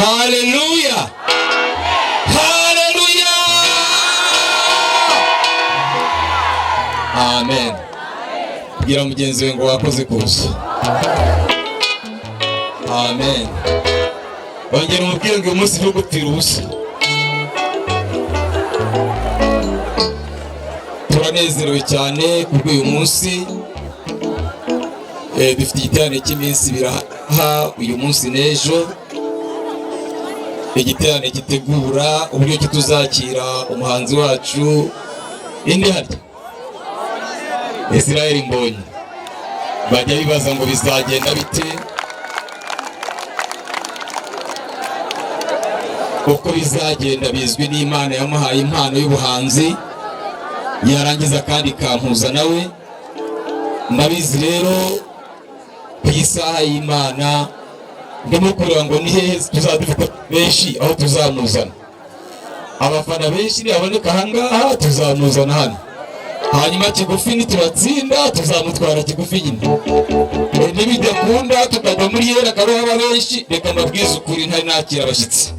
Haleluya, haleluya, amen. Bwira mugenzi we ngo wakoze kuza. Amen. Ongera umubwire ngo uyu munsi ntugupfira ubusa. Turanezerewe cyane kubwo uyu munsi dufite igiterane cy'iminsi biraha uyu munsi n'ejo, igiterane gitegura uburyo tuzakira umuhanzi wacu indi harya Israel Mbonyi. Bajya bibaza ngo bizagenda bite, uko bizagenda bizwi n'Imana yamuhaye impano y'ubuhanzi, yarangiza kandi ikampuza nawe. Ndabizi rero ku isaha y'Imana ndimo kureba ngo ni hehe tuzadufata benshi aho tuzamuzana. Abafana benshi nibaboneka ahangaha tuzamuzana hano, hanyuma Kigufi nitubatsinda tuzamutwara Kigufi nyine. Nibidakunda tukajya muri Yera Karuhaba benshi, reka mbabwize ukuri ntari nakira abashyitsi.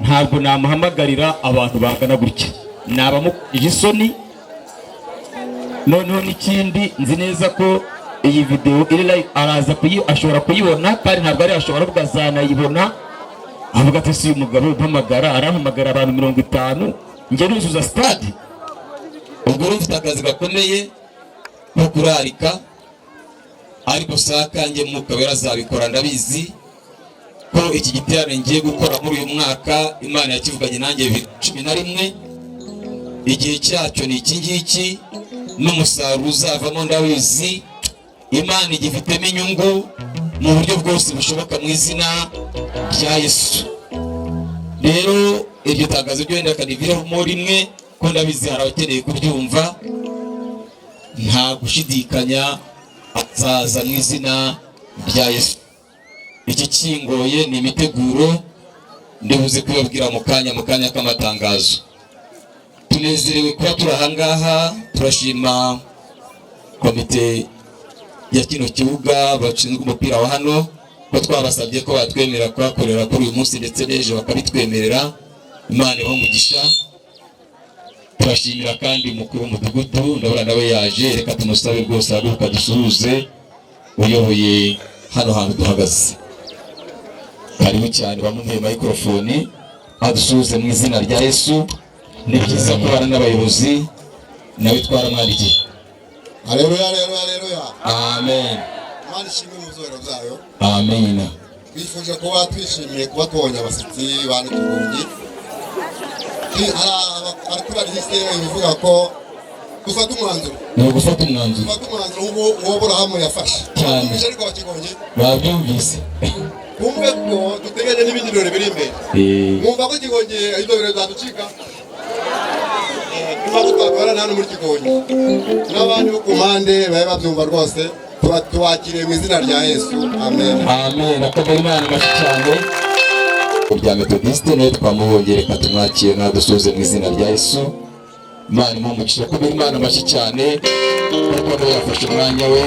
Ntabwo namuhamagarira abantu bangana gutya, nabamukije isoni. Noneho n'ikindi nzi neza ko iyi video iri live araza ashobora kuyibona, kandi ntabwo ari ashobora kugazanayibona avuga ati si umugabo umpamagara arampamagara abantu 50 nge nuzuza stade. Ubwo ufite akazi gakomeye ko kurarika, ariko sakange Mwuka Wera azabikora. Ndabizi ko iki giterane ngiye gukora muri uyu mwaka Imana yakivuganye nanjye 11, igihe cyacyo ni iki ngiki n'umusaruro uzavamo ndabizi. Imana igifitemo inyungu mu buryo bwose bushoboka mu izina rya Yesu. Rero iryo tangazo ryo wenda kanivireho rimwe ko ndabizi hari abakeneye kubyumva, nta gushidikanya azaza mu izina rya Yesu. Iki kingoye ni imiteguro ndibuze kubabwira mu kanya k'amatangazo. Tunezerewe kuba turi ahangaha, turashima komite ya kino kibuga bashinzwe umupira wa hano ko twabasabye ko batwemera kuhakorera kuri uyu munsi ndetse n'ejo bakabitwemerera. Imana ibahe umugisha. Turashimira kandi umukuru w'umudugudu, ndabona nawe yaje, reka tumusabe rwose ahaguruka dusuhuze uyoboye hano hantu duhagaze. Karibu cyane, bamuhe microphone adusuhuze mu izina rya Yesu. Ni byiza kubana n'abayobozi, nawe twaramwarikiye. Haleluya, haleluya, haleluya. Amen. Imana ishimwe mu buzoro bwayo. Amen. Twifuje kuba twishimiye kuba tubonye abashyitsi bane Kibungi. Hari kubariste bivuga ko gufata umwanzuro. Ni gufata umwanzuro. Gufata umwanzuro uwo Aburahamu yafashe. Cyane. Ariko Kigongi babyumvise. kumwe ko dutegereje n'ibindi birori biri imbere. Mwumva ko Kigongi ibyo birori byaducika. Niba twakora hano muri Kigongi n'abandi bo ku mpande babe babyumva rwose, tuwakiriye mu izina rya Yesu. Amen. Amen. Akomeye Imana mashi cyane. Ubya Methodiste nayo twamubongere katumwakire nadusuze mu izina rya Yesu. Imana imumugisha. Akomeye Imana mashi cyane kuko nawe yafashe umwanya we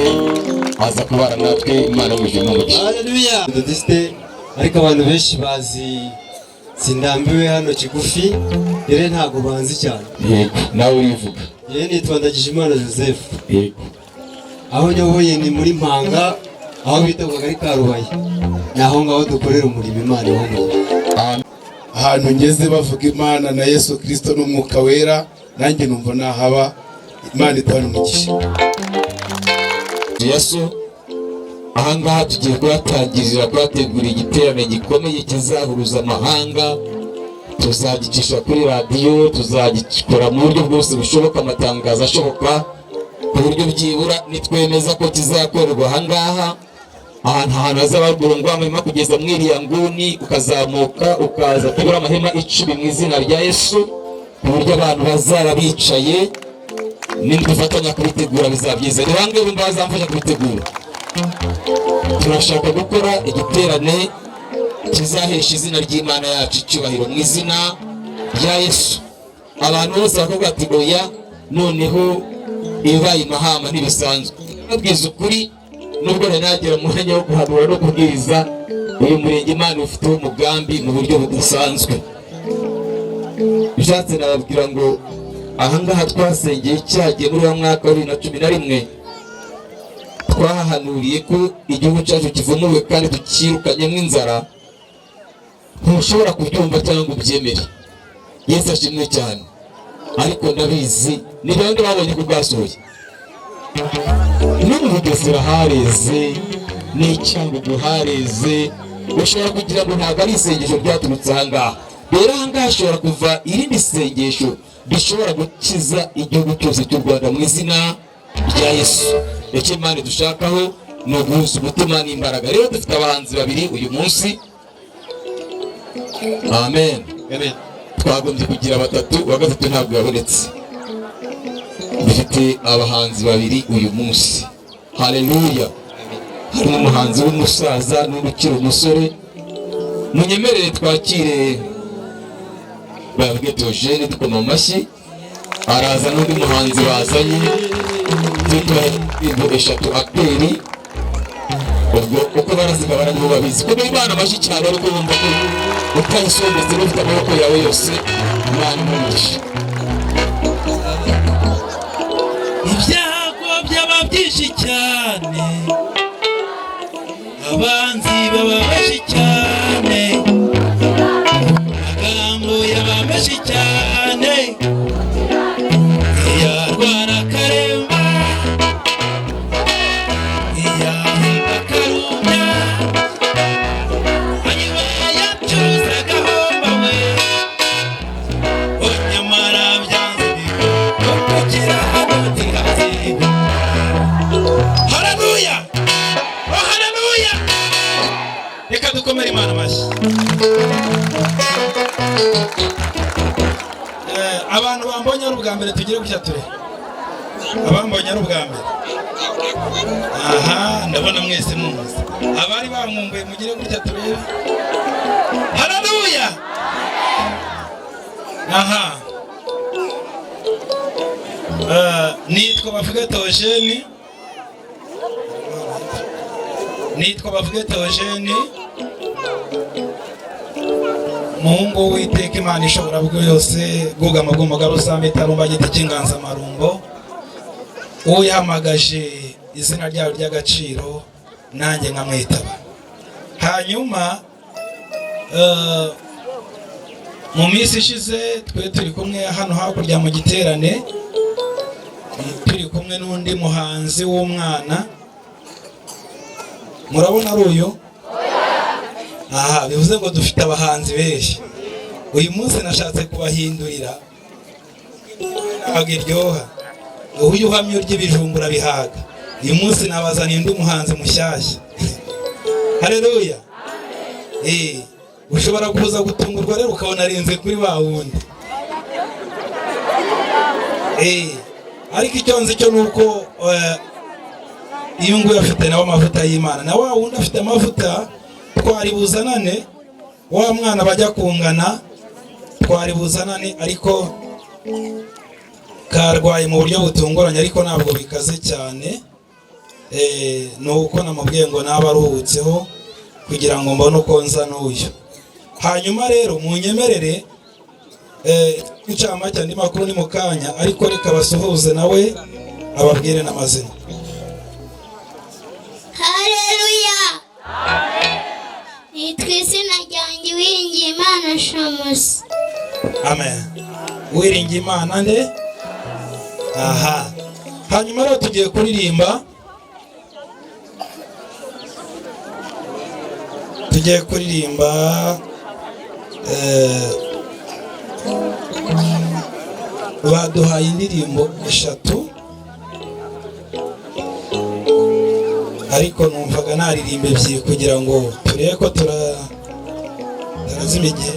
aza kubara natwe. Imana imumugisha. Haleluya. Methodiste ariko abantu benshi bazi Sindambiwe hano Kigufi, rero ntago banzi cyane. Yego, nawe urivuga. Yeye nitwa Ndagijimana Joseph. Yego. Aho nyoboye ni muri Mpanga, aho bita ku Kagari ka Rubaye. Naho ngaho dukorera umurimo Imana ihongo. Ahantu ngeze bavuga Imana na Yesu Kristo n'Umwuka Wera, nanjye numva nahaba. Imana itwara umugisha. Yesu ahangaha tugiye kubatangirira kubategura igiterane gikomeye kizahuruza amahanga. Tuzagicisha kuri radiyo, tuzagikora mu buryo bwose bushoboka, amatangazo ashoboka, ku buryo byibura nitwemeza ko kizakorerwa ahangaha. Ahantu hazaba urugomwa amahema kugeza mu iriya nguni ukazamuka ukaza tugura amahema 10 mu izina rya Yesu, ku buryo abantu bazaba bicaye. Nidufatanya kubitegura bizabyiza. Ni bangahe bumva bazamfasha kubitegura? Turashaka gukora igiterane kizahesha izina ry'Imana yacu icyubahiro mu izina rya Yesu. Abantu bose bakavuga ati oya, noneho ibaye mahama ntibisanzwe. Nabwiza ukuri, nubwo nagera mu mwanya wo guhanura no kubwiriza, uyu murenge Imana ufiteho umugambi mu buryo budasanzwe. Bishatse nababwira ngo ahangaha twasengeye cyagiye muri wa mwaka wa 2011 twahanuriye ko igihugu cyacu kivunuwe kandi tukirukanyemo inzara. Ntushobora kubyumva cyangwa ubyemere. Yesu ashimwe cyane. Ariko ndabizi ni bande babonye ko bwasohoye. No mu Bugesera hareze, n'Icyangugu hareze. Ushobora kugira ngo ntabwo ari isengesho ryaturutse ahangaha. Rero ahangaha hashobora kuva irindi sengesho rishobora gukiza igihugu cyose cy'u Rwanda mu izina rya Yesu. Icyo Imana dushakaho ni uguhuza umutima n'imbaraga. Rero dufite abahanzi babiri uyu munsi. Amen. Amen. Twagombye kugira batatu, wa gatatu ntabwo yabonetse. Dufite abahanzi babiri uyu munsi. Haleluya. Harimo umuhanzi w'umusaza n'ukiri umusore. Munyemerere twakire babwe Theogene dukoma amashyi. Araza n'undi muhanzi bazanye. Titwa indirimbo eshatu akeri. Ubwo uko barazigabana nibo babizi. Kuko Imana amashyi cyane ariko bumva ko utayisondetse n'ufite amaboko yawe yose. Imana imugisha. Ibyago byaba byinshi cyane, abanzi baba benshi cyane, amagambo yaba menshi cyane, iyarwara akaremba, iyahimba akarumya, hanyuma yacuruza agahomba we, nyamara byanze bikokokera hano ntihaze. Haleluya! Oh, haleluya! Reka dukomere Imana amashyi. Abantu bambonye ari ubwa mbere tugire gutya ture. Abambonye ari ubwa mbere. Aha, ndabona mwese muzi. Abari bamwumbuye mugire gutya turebe. Haleluya! Aha. Nitwa bavuge Theogene. Nitwa bavuge Theogene. Muhungu w'Iteka Imana ishobora byose, gugama gumuga rusame tarumba giti cy'inganza marumbo. Uwo yahamagaje izina ryawe ry'agaciro nanjye nkamwitaba. Hanyuma mu minsi ishize turi kumwe hano hakurya mu giterane, turi kumwe n'undi muhanzi w'umwana. Murabona ari uyu? Aha, bivuze ngo dufite abahanzi benshi. Uyu munsi nashatse kubahindurira. Ntabwo iryoha. Uyu uhamye urya ibijumbura bihaga. Uyu munsi nabazaniye undi muhanzi mushyashya. Haleluya. Ushobora kuza gutungurwa rero ukabona arenze kuri wa wundi. Ariko icyo nzi cyo nuko iyo nguyu afite nawe amavuta y'Imana, na wa wundi afite amavuta. Twari buzanane, wa mwana bajya kungana, twari buzanane, ariko karwaye mu buryo butunguranye, ariko ntabwo bikaze cyane. Nuko namubwiye ngo naba aruhutseho kugira ngo mbone uko nza n'uyu. Hanyuma rero munyemerere incamake andi makuru ni mu kanya, ariko reka basuhuze nawe ababwire n'amazina. Haleluya! Nitwa izina ryanjye Uwiringiyimana Shamusi. Amen. Uwiringiyimana nde? Aha. Hanyuma rero tugiye kuririmba. Tugiye kuririmba baduhaye indirimbo eshatu, ariko numvaga naririmba ebyiri kugira ngo turebe ko turazima igihe.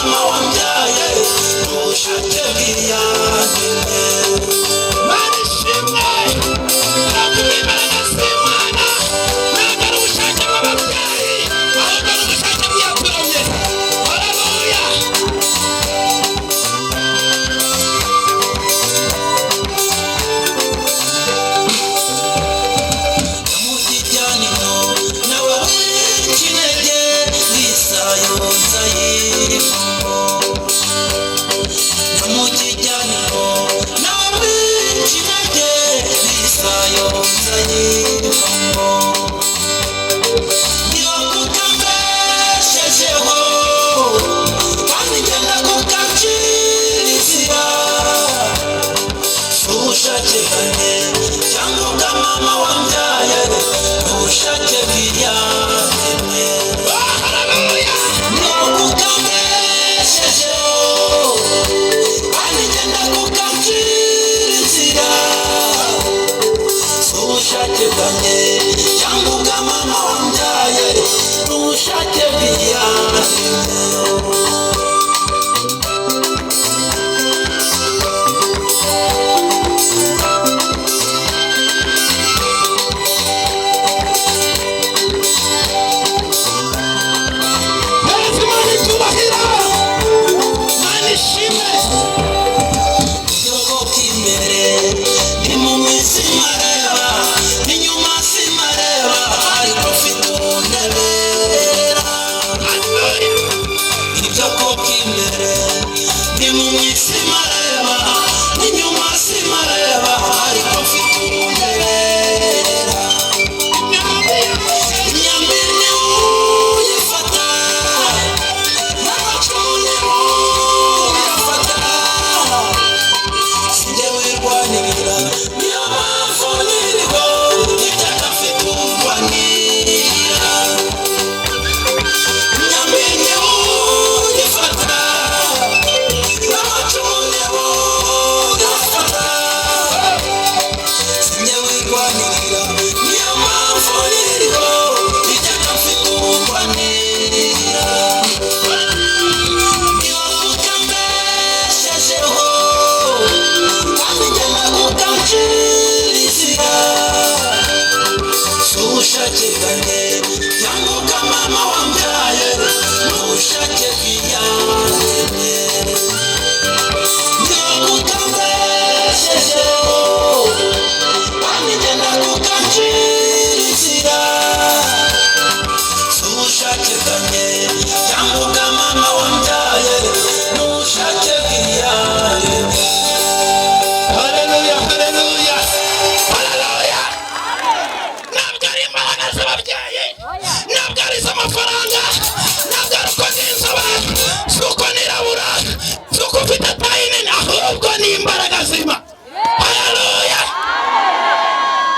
mama wambyaye ubushake bw'iyandimwe Mana ishimwe nakuba imbaraga z'Imana ntabwo ari ubushake bw'ababyeyi ahubwo ari ubushake bw'iyaturemye haleluya namujijyanino nawe w'ikinege n'isayonza y'ifungo namujijyanino nawe w'ikinege n'isayonza y'ifungo niyo kukambeshejeho kandi ngenda kukacirizira ubushake bwanjye cyangwa ubwa mama wambyaye ubushake bw'iyandemye niyo kukambeshejeho kandi ngenda kukacirizira ubushake bwanjye cyangwa ubwa mama wambyaye ubushake bw'iyandemye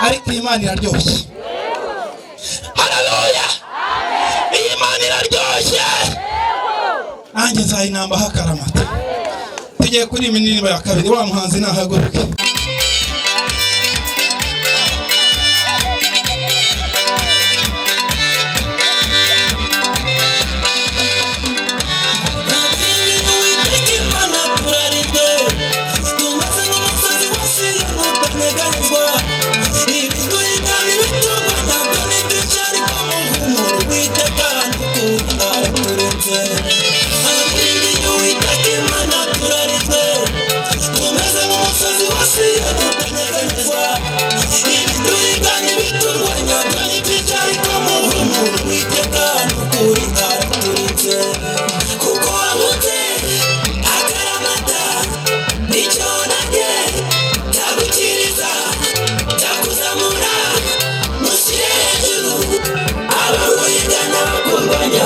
ariko Imana iraryoshye haleluya Imana iraryoshye nanjye nzayinambaho akaramata tugiye kuri iminiriba ya kabiri wa muhanzi nahaguruke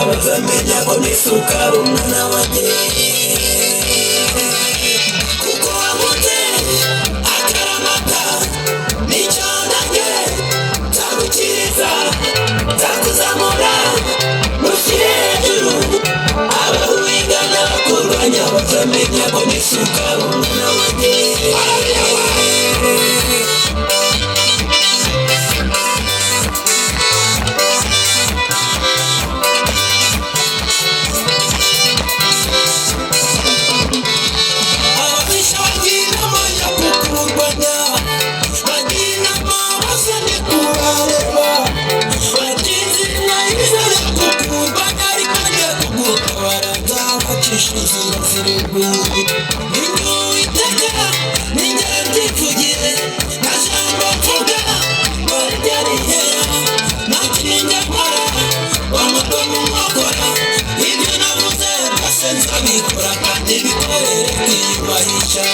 bazamenya ko nisuka umwana wanjye kuko wamuze akaramata nicyo nanjye nzagukiriza nzakuzamura mushyire hejuru abawigana kurwanya bazamenya ko nisuka umwana wanjye zirindwi ninjye Uwiteka ninjye mbyivugiye nta jambo mvuga ngo rijye rihera nta kinenge nkora wamugoma umwokora ibyo navuze byose nzabikora kandi bikorere kwiyubahisha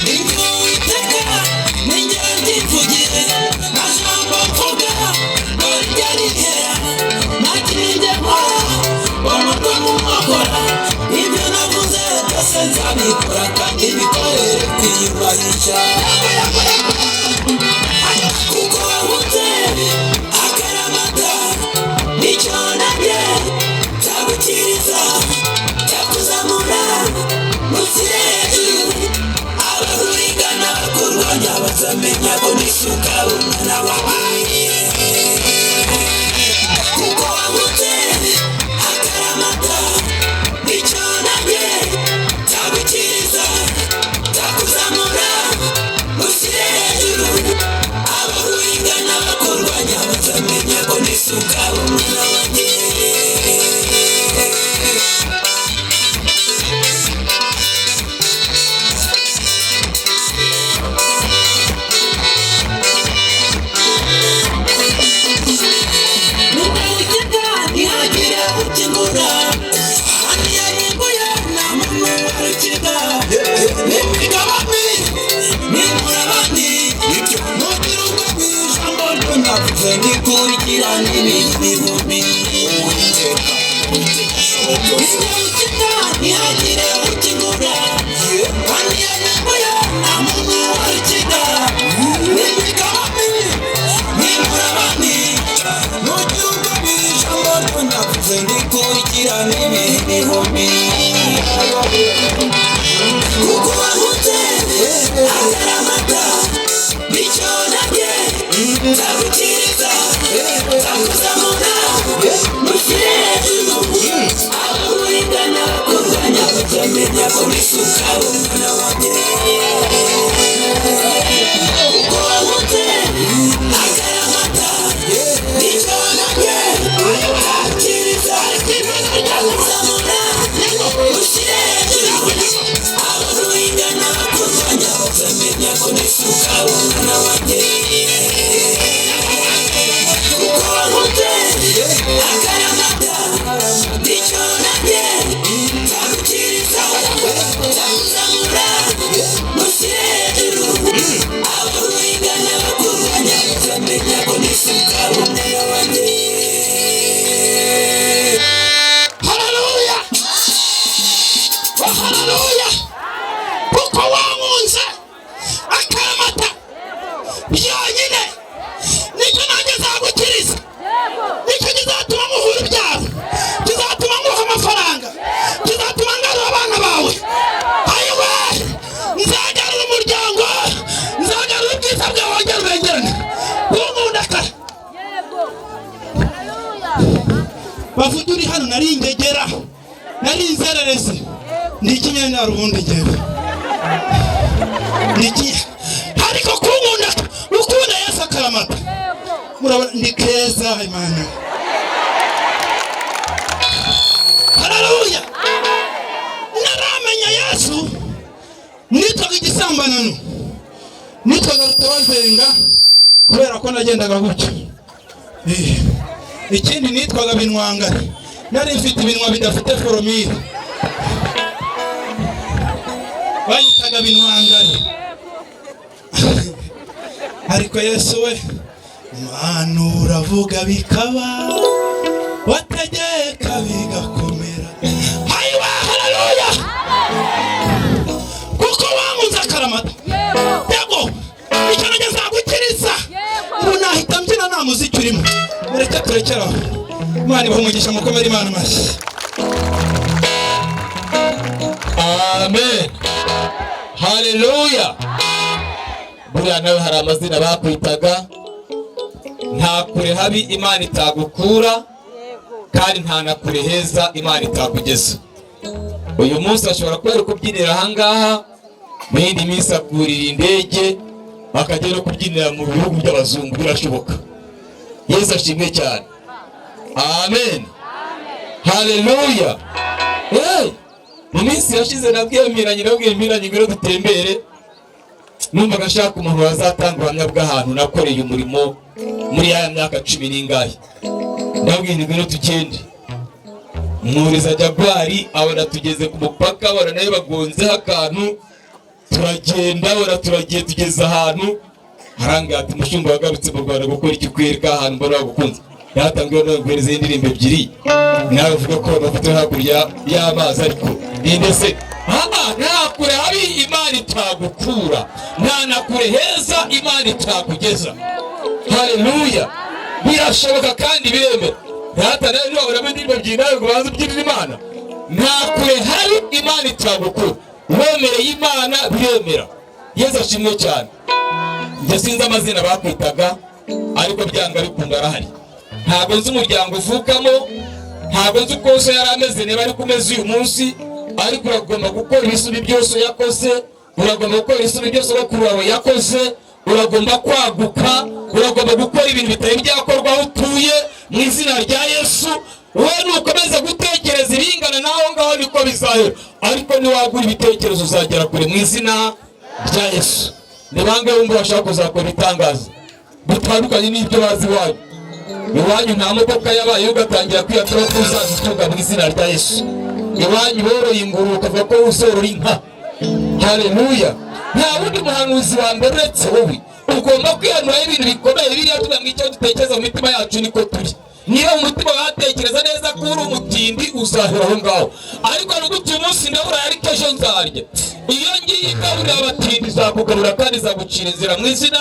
ninjye Uwiteka ninjye mbyivugiye nta jambo mvuga ngo rijye rihera nta kinenge nkora wamugoma umwokora ibyo navuze byose nzabikora kandi bikorere kwiyubahisha kuko wahutse akaramata nicyo nanjye nzagukiriza nzakuzamura mu kirere abakurigana kurwanya bazamenya ko nishuka umwana wabaye kuko wahutse akaramata nicyo nanjye nzagukiriza nzakuzamura mu kirere abakurigana kurwanya bazamenya ko nishuka umwana wanjye ntihagire ukingura ahandi yarimbuye nta muntu warukiga n'imigabane n'inkura abandi nugira ubwo bw'ijambo ryo navuze nikurikira n'ibindi bihumbi ntihagire ukingura ahandi yarimbuye nta muntu warukiga n'imigabane n'inkura abandi nugira ubwo bw'ijambo ryo navuze nikurikira n'ibindi bihumbi kuko wahutse akaramata nicyo nanjye nzagukiriza nzakuzamura mu kirere abakurigana kurwanya bazamenya ko nishuka umwana wanjye kuko wahutse akaramata nicyo nanjye nzagukiriza nzakuzamura mu kirere abakurigana kurwanya bazamenya ko nishuka umwana wanjye kuko wahutse akaramata nicyo nanjye nzagukiriza nzakuzamura mu kirere abakurigana kurwanya bazamenya ko nishuka umwana wanjye. Haleluya! Oh, haleluya! Kuko wankunze akaramata byonyine nicyo nanjye nzagukiriza nicyo kizatuma muhura ibyawe kizatuma nguha amafaranga kizatuma ngarura abana bawe ayiwe nzagarura umuryango nzagarura ubwiza bwawe wongera ubengerane kunkunda kare bavuga uri hano nari ingegera nari inzererezi ni ikinyanyara ubundi ngewe ariko kunkunda ukunda Yesu akaramata murabona ni keza Imana. Haleluya! naramenya Yesu nitwaga igisambanano nitwaga rutabazenga kubera ko nagendaga gutyo ikindi nitwaga binwangari nari mfite ibinwa bidafite foromire banyitaga binwangari ariko Yesu we Mana uravuga bikaba wategeka bigakomera ayiwa haleluya kuko wankunze akaramata yego icyo nanjye nzagukiriza ubu nahita mbyina nta muziki urimo mureke turekeraho Imana ibahe umugisha mukomere Imana amashyi. Amen. Haleluya. Buriya nawe hari amazina bakwitaga nta kure habi Imana itagukura kandi nta na kure heza Imana itakugeza. Uyu munsi ashobora kubera kubyinira ahangaha mu yindi minsi akurira indege akajya no kubyinira mu bihugu by'abazungu birashoboka. Yesu ashimwe cyane. Amen. Haleluya. mu minsi yashize nabwiye Mpiranye ngwino dutembere, numvaga ashaka umuntu wazatanga ubuhamya bw'ahantu nakoreye umurimo muri ya myaka 10 n'ingahe. Ndabwiye ngwino tugende, mwuriza Jagwari abona tugeze ku mupaka, abona nayo bagonzeho akantu, turagenda abona turagiye tugeze ahantu, harangira ati mushumba wagarutse mu Rwanda gukora iki kwereka ahantu mbona wagukunze. Yatangiye no guhereza indirimbo ebyiri, nawe uvuga ko bafite hakurya y'amazi, ariko ninde se nta kure habi Imana itagukura, nta na kure heza Imana itagugeza. Haleluya, birashoboka kandi biremera. Hata nawe nubona indirimbo ebyiri nawe ngo banze ubyirire Imana, nta kure hari Imana itagukura. Wemereye Imana biremera. Yesu ashimwe cyane. Njye sinzi amazina bakwitaga, ariko byanga bikunda arahari. Ntabwo nzi umuryango uvukamo, ntabwo nzi uko so yari ameze niba ari kumeze uyu munsi, ariko uragomba gukora ibisubi byose yakoze, uragomba gukora ibisubi byose bakuru wawe yakoze, uragomba kwaguka, uragomba gukora ibintu bitari byakorwa aho utuye mu izina rya Yesu. Wowe nukomeza gutekereza ibingana naho ngaho niko bizahera, ariko niwagura ibitekerezo uzagera kure mu izina rya Yesu. Ni bangahe wumva bashaka kuzakora itangazo bitandukanye n'ibyo bazi iwanyu? Iwanyu nta modoka yabaye ugatangira kwiyatura ko uzazitunga mu izina rya Yesu. Iwanyu boroye ingurube ukavuga ko uzorora inka. Haleluya, nta wundi muhanuzi wa mbere uretse wowe. Ugomba kwihanura ibintu bikomeye biriya tuba mw'icyo dutekereza mu mitima yacu niko turi. Niba umutima watekereza neza ko uri umutindi uzahera aho ngaho, ariko nuguti umunsi ndabura ariko ejo nzarya. Iyo ngiye gaburira abatindi izakugarura kandi izagucira inzira mu izina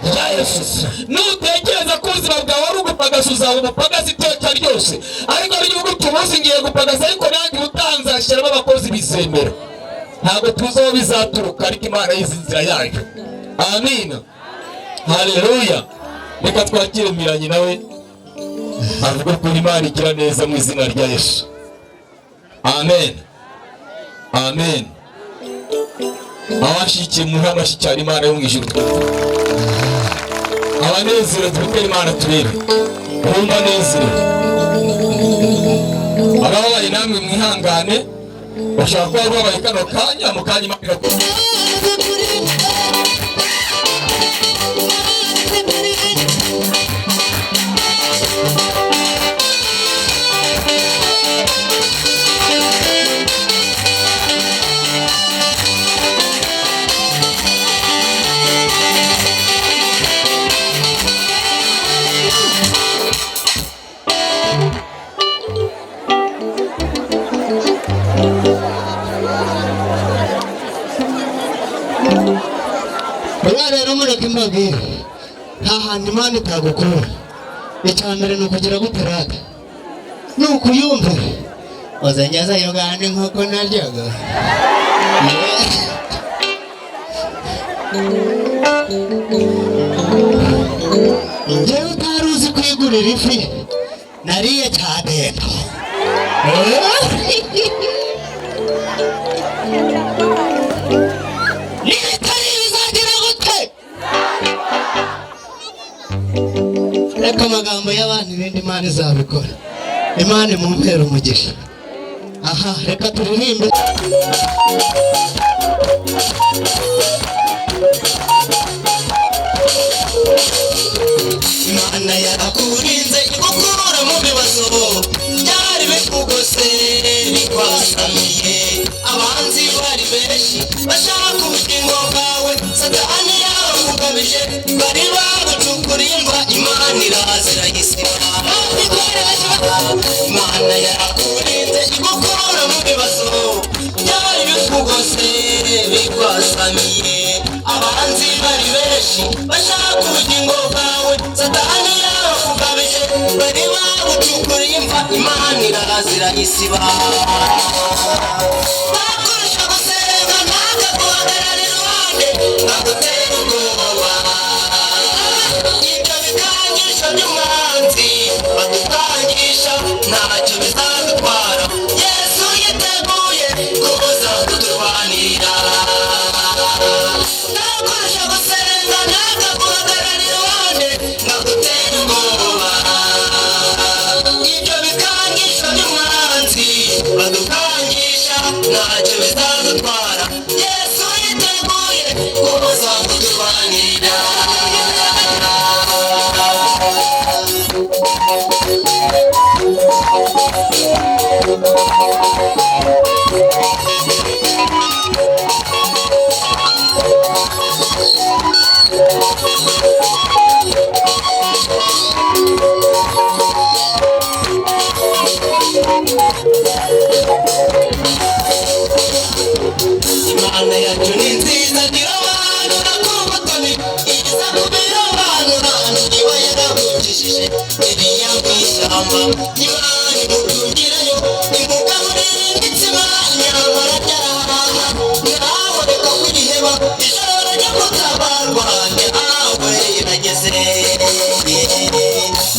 rya Yesu. Nutekereza ko ubuzima bwawe ari ugupagasa uzaba umupagasi iteka ryose, ariko nuguti umunsi ngiye gupagasa ariko nanjye utanzashyiramo abakozi bizemera. Ntabwo tuzi aho bizaturuka, ariko Imana yizi inzira yayo. Amina, haleluya. Reka twakire Mpiranye nawe avuga ko Imana igira neza mu izina rya Yesu. Amen, amen. Abashikiye muri amashyikira Imana yo mu ijuru, abanezero dufite Imana turebe, bumva nezero. Ababaye namwe mwihangane, bashaka kuba babaye kano kanya, mu kanya Imana irakora. rero mureke mbabwire, nta hantu Imana itagukura. Icya mbere ni ukugira guterata, ni ukuyumvira. Uzajya Uganda nk'uko naryaga. Njyewe utari uzi kwigurira ifi nariye cyane. Reka amagambo y'abantu ibindi Imana izabikora. Imana imumpere umugisha. Aha, reka turirimbe. Imana yarakurinze igukura mu bibazo byari bikugose bikwasamiye. Abanzi bari benshi bashaka ubugingo bwawe, Satani yarakugabije, bari bagucukuriye imva, Imana iraza irayisiba. Imana yarakurinze igukura mu bibazo byari bikugose bikwasamiye. Abanzi bari benshi bashaka ubugingo bwawe, Satani yarakugabije, bari bagucukuriye imva, Imana iraza irayisiba. Bakurusha gusenga ntabwo guhagarara iruhande, bagutera ubwoba. Ibyo bikangisho by'umwanzi badukangisha ntacyo bizadutwara. Yesu yiteguye kuza kuturwanirira. Bakurusha gusenga ntabwo guhagarara iruhande, bagutera ubwoba. Ibyo bikangisho by'umwanzi badukangisha ntacyo bizadutwara Yesu yiteguye kuza kuturwanirira Imana yacu ni nziza ntirabanura ku butoni iza kubera abantu nani niba yarabukishije iriya mu ishyamba Imana imutungirayo imugaburira imitsima nyamara ryarahaha nawe reka kwiheba ijoro ryo gutabarwa nawe irageze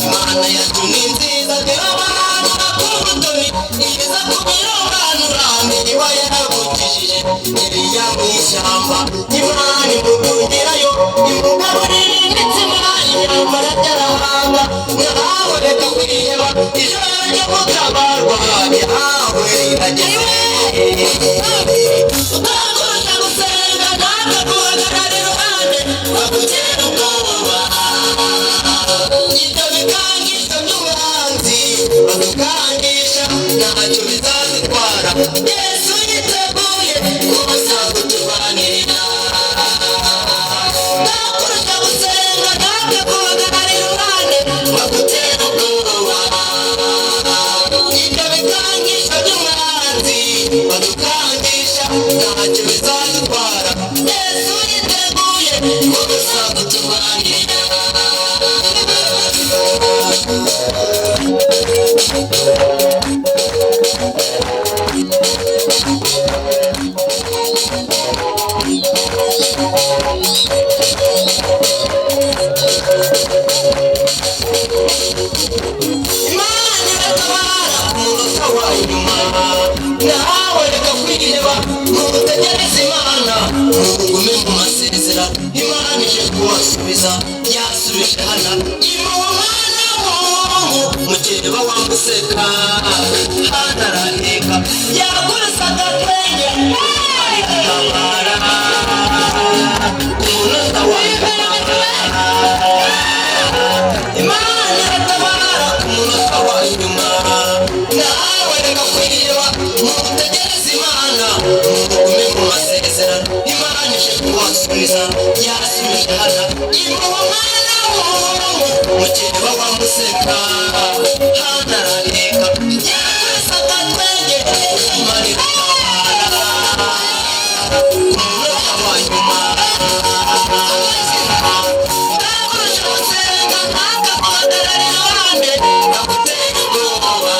Imana yacu ni nziza ntirabanura ku butoni iza kubera abantu nani niba yarabukishije iriya mu ishyamba Imana imutungirayo imugaburira imitsima nyamara ryarahanga nawe reka kwiheba ijoro ryo gutabarwa nawe irageze utakurusha gusenga natwe guhagarara iruhande bagutera ubwoba ibyo bikangisho by'ubuhanzi badukangisha ntacyo bizadutwara Yesu yiteguye kuza kuturwanirira utakurusha gusenga natwe guhagarara iruhande bagutera ubwoba ibyo bikangisho by'ubuhanzi badukangisha ntacyo bizadutwara Yesu yiteguye kuza kuturwanirira Imana iratabara ku munota wa nyuma nawe reka kwiheba ntutegereze Imana ntugume mu masezerano Imana ije kubasubiza yasubije Hana imuha umwana w'umuhungu mukeba wamuseka Hana araheka yakurisaga twenge iratabara ku munota wa nyuma Imana iratabara ku munota wa nyuma nawe reka kwiheba ntutegereze Imana ntugume mu masezerano Imana ije kubasubiza yasubije Hana imuha umwana w'umuhungu mukeba wamuseka Hana araheka yakurisaga twenge Imana iratabara ku munota wa nyuma utakurusha gusenga ntabwo guhagarara iruhande bagutera ubwoba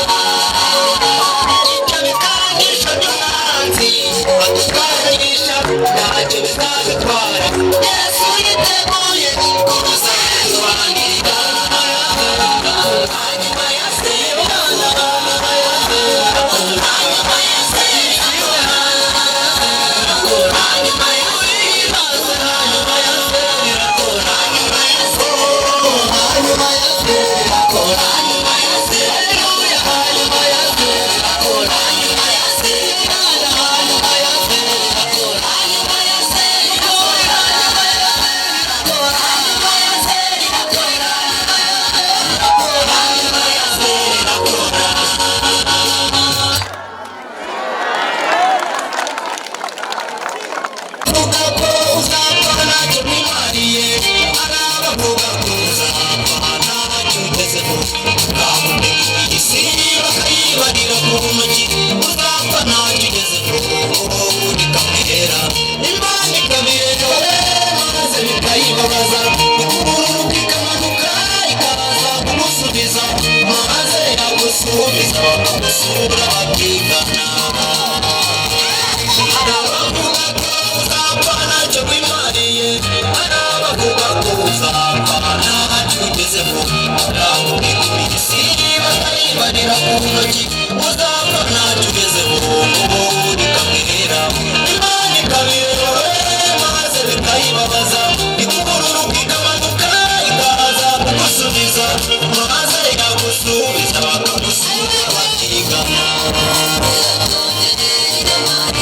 ibyo bikangisho by'umwanzi badukangisha ntacyo bizadutwara Yesu yiteguye kuza kuturwanirira hanyuma ya Sibana hanyuma ya Sibana hanyuma ya Sibana hanyuma ya Sibana hanyuma ya Sibana hanyuma ya Sibana hanyuma ya Sibana hanyuma ya Sibana hanyuma ya Sibana hanyuma ya Sibana hanyuma ya Maze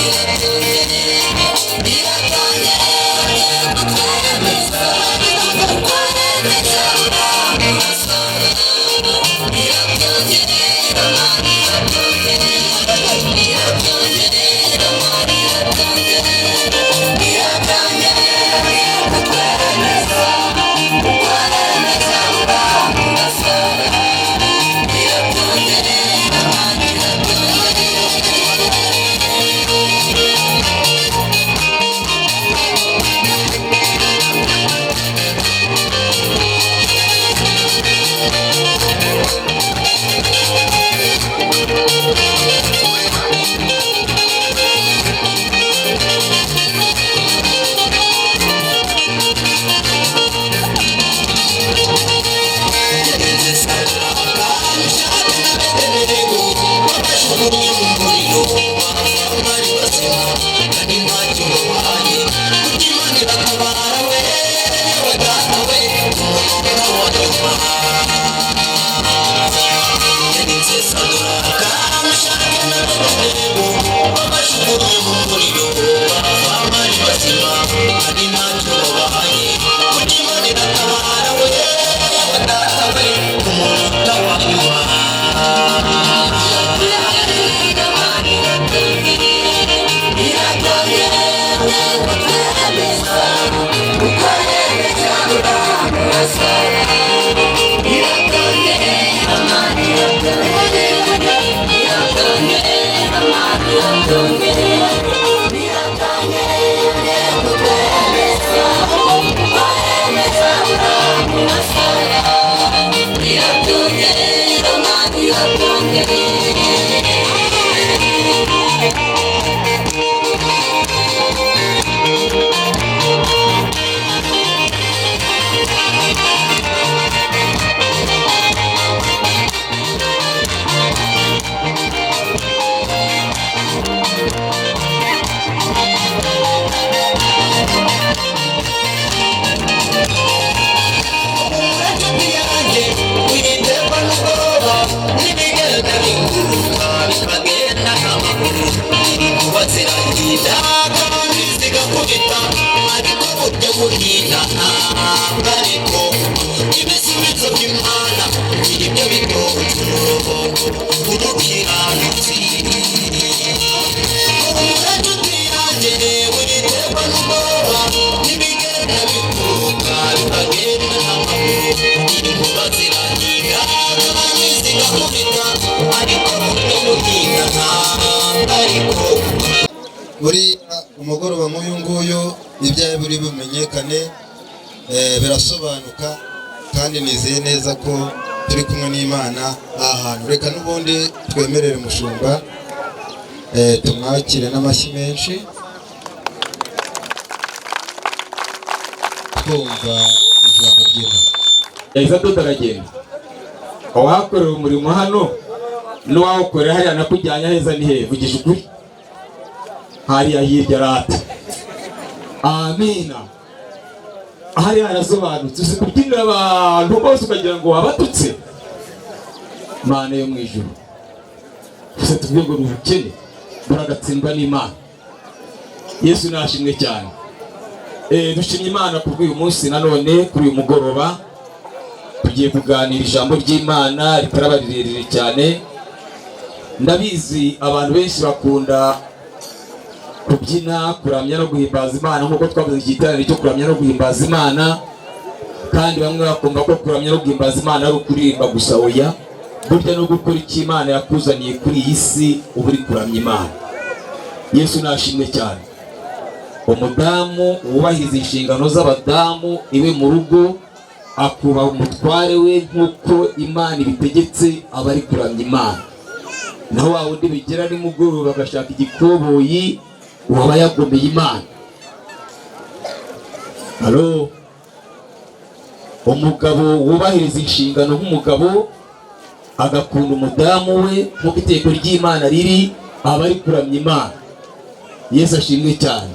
Buri umugoroba nk'uyu nguyu ibyawe buri bumenyekane birasobanuka kandi nizeye neza ko turi kumwe n'Imana ahantu. Reka n'ubundi twemerere umushumba tumwakire n'amashyi menshi twumva ijambo ry'Imana. Yahise tutaragenda awakorera umurimo hano n'uwawukorera hariya nakujyanye heza ni hehe? Vugisha ukuri. Hariya hirya rata. Amina. Hariya harasobanutse, uzi kubyinira abantu bose ukagira ngo wabatutse. Mana yo mu ijuru, gusa tuvuge ngo ni ubukene buragatsindwa n'Imana. Yesu nashimwe cyane. Dushimye Imana ku bw'uyu munsi nanone kuri uyu mugoroba tugiye kuganira ijambo ry'Imana ritaraba rirerire cyane. Ndabizi abantu benshi bakunda kubyina, kuramya no guhimbaza Imana nk'uko twavuze igiterane cyo kuramya no guhimbaza Imana, kandi bamwe bakumva ko kuramya no guhimbaza Imana ari ukuririmba gusa. Oya, burya no gukora icyo Imana yakuzaniye kuri iyi si uba uri kuramya Imana. Yesu nashimwe cyane. Umudamu wubahiriza inshingano z'abadamu iwe mu rugo, akubaha umutware we nk'uko Imana ibitegetse, aba ari kuramya Imana. Naho wa wundi bigera nimugoroba bagashaka igikoboyi, waba yagomeye Imana. Halo, umugabo wubahiriza inshingano nk'umugabo agakunda umudamu we nk'uko itegeko ry'Imana riri, aba ari kuramya Imana. Yesu ashimwe cyane.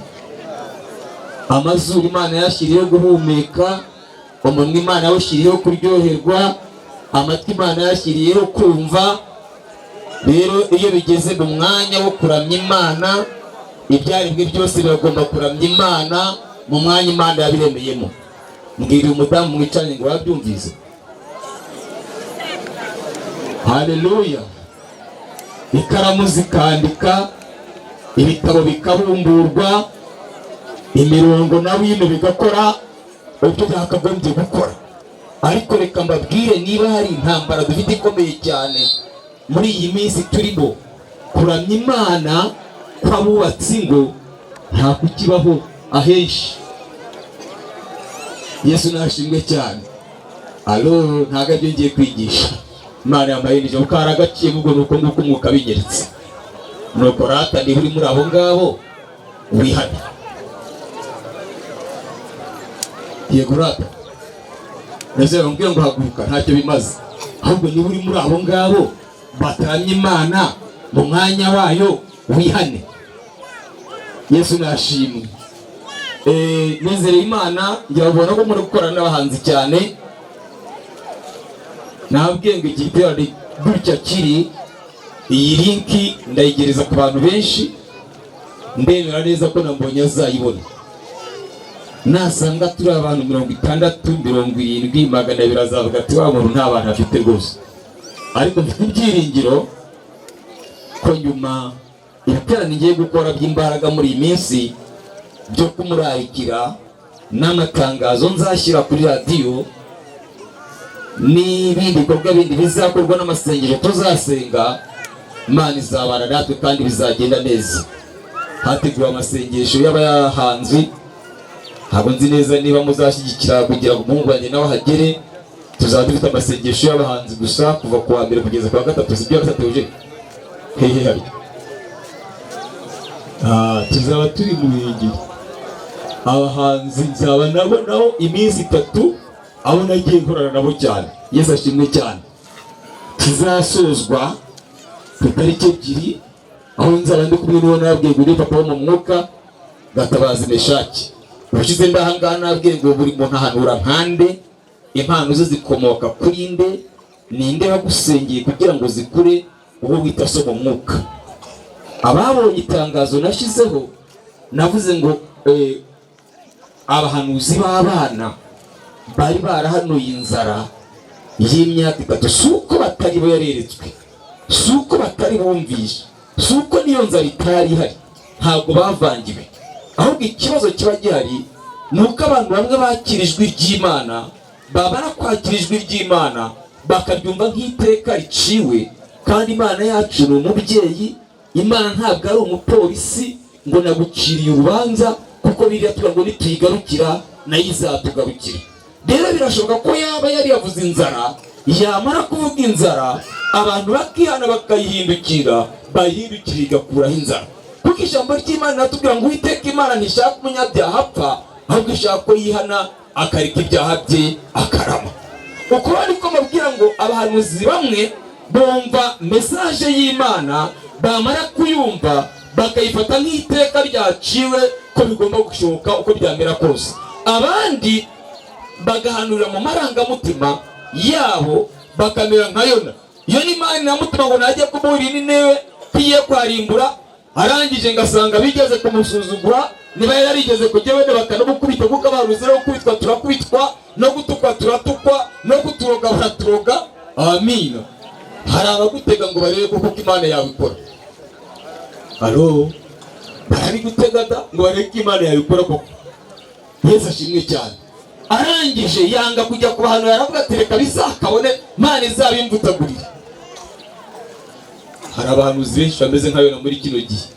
Amazuru Imana yashyiriyeho guhumeka, umunwa Imana yawushyiriyeho kuryoherwa, amatwi Imana yashyiriyeho kumva. Rero iyo bigeze mu mwanya wo kuramya Imana, ibyaremwe byose biragomba kuramya Imana mu mwanya Imana yabiremeyemo. Mbwira umudamu mwicaranye ngo wabyumvise. Haleluya. Ikaramu zikandika, ibitabo bikabumburwa, imirongo na wino bigakora ibyo byakagombye gukora. Ariko reka mbabwire, niba hari intambara dufite ikomeye cyane muri iyi minsi turimo, kuramya Imana kw'abubatsi ngo nta kukibaho ahenshi. Yesu nashimwe cyane. Alo, ntago ibyo ngiye kwigisha. Imana yambaye nije ukara gaciye ubwo nuko nguko umwuka binyeretse. Nuko rata ndi uri muri abo ngabo wihane. Yego rata. Neze mbwiye ngo haguruka ntacyo bimaze. Ahubwo ni uri muri abo ngabo batamye Imana mu mwanya wayo wihane. Yesu nashimwe. Nezereye Imana njyabona ko muri gukorana n'abahanzi cyane. Nabwiye ngo igiterane gutya kiri, iyi linki ndayigereza ku bantu benshi, ndemera neza ko nambonye azayibona. Nasanga turi abantu 60, 70, 200 azavuga ati wa muntu nta bantu afite rwose. Ariko mfite ibyiringiro ko nyuma ibiterane ngiye gukora by'imbaraga muri iyi minsi byo kumurarikira n'amatangazo nzashyira kuri radiyo n'ibindi bikorwa bindi bizakorwa n'amasengesho tuzasenga, Imana izabana natwe kandi bizagenda neza. Hateguwe amasengesho y'abahanzi, ntabwo nzi neza niba muzashyigikira kugira ngo umuhungu wanjye nawe ahagere. Tuzaba dufite amasengesho y'abahanzi gusa kuva ku wa mbere kugeza ku wa gatatu, si byo gatatu hehe hari. Tuzaba turi mu bingiri. Abahanzi nzaba nabonaho iminsi 3 abo nagiye nkorana nabo cyane. Yesu ashimwe cyane. Tuzasozwa ku itariki 2 aho nzaba ndi kumwe n'uwo nabwiye ngo papa wo mu mwuka Gatabazi Meshaki. Ubushize ndahangana nabwiye ngo buri muntu ahanura nkande, impano ze zikomoka kuri nde, ninde wagusengeye kugira ngo zikure uwo wita so mu mwuka. Ababonye itangazo nashizeho navuze ngo abahanuzi b'abana bari barahanuye inzara y'imyaka 3, suko batari bo yareretswe, suko batari bumvisha, suko niyo nzara itari hari, ntabwo bavangiwe. Ahubwo ikibazo kiba gihari nuko abantu bamwe bakirijwe ry'Imana, babara kwakirijwe ry'Imana bakaryumva nk'iteka riciwe. Kandi Imana yacu ni umubyeyi. Imana ntabwo ari umupolisi ngo naguciriye urubanza, kuko biriya tuvuga ngo nituyigarukira nayo izatugarukira. Rero birashoboka ko yaba yari yavuze inzara, yamara kuvuga inzara abantu bakihana bakayihindukira, bayihindukira igakuraho inzara. Kuko ijambo ry'Imana natubwira ngo Uwiteka Imana ntishaka umunyabyaha apfa, ahubwo ishaka ko yihana akareka ibyaha bye akarama. Uko ariko mabwira ngo abahanuzi bamwe bumva message y'Imana, bamara kuyumva bakayifata nk'iteka ryaciwe ko bigomba gushoboka uko byamera kose. Abandi bagahanurira mu marangamutima yabo bakamera nka Yona. Iyo ni Imana inamutima ngo najye kumuhurira n'intebe kiye kwarimbura, arangije ngasanga bigeze kumusuzugura, niba yarigeze kujya wenda bakanamukubita kuko abahanuzi rero kubitwa turakubitwa, no gutukwa turatukwa, no kuturoga baraturoga. Amina. Hari abagutega ngo barebe kuko Imana yabikora. Alo, bari gutega ngo barebe Imana yabikora koko. Yesu ashimwe cyane. Arangije yanga kujya ku bantu, yaravuga ati reka bizakabone Imana izabimbutagurira. Hari abahanuzi benshi bameze nka Yona muri kino gihe.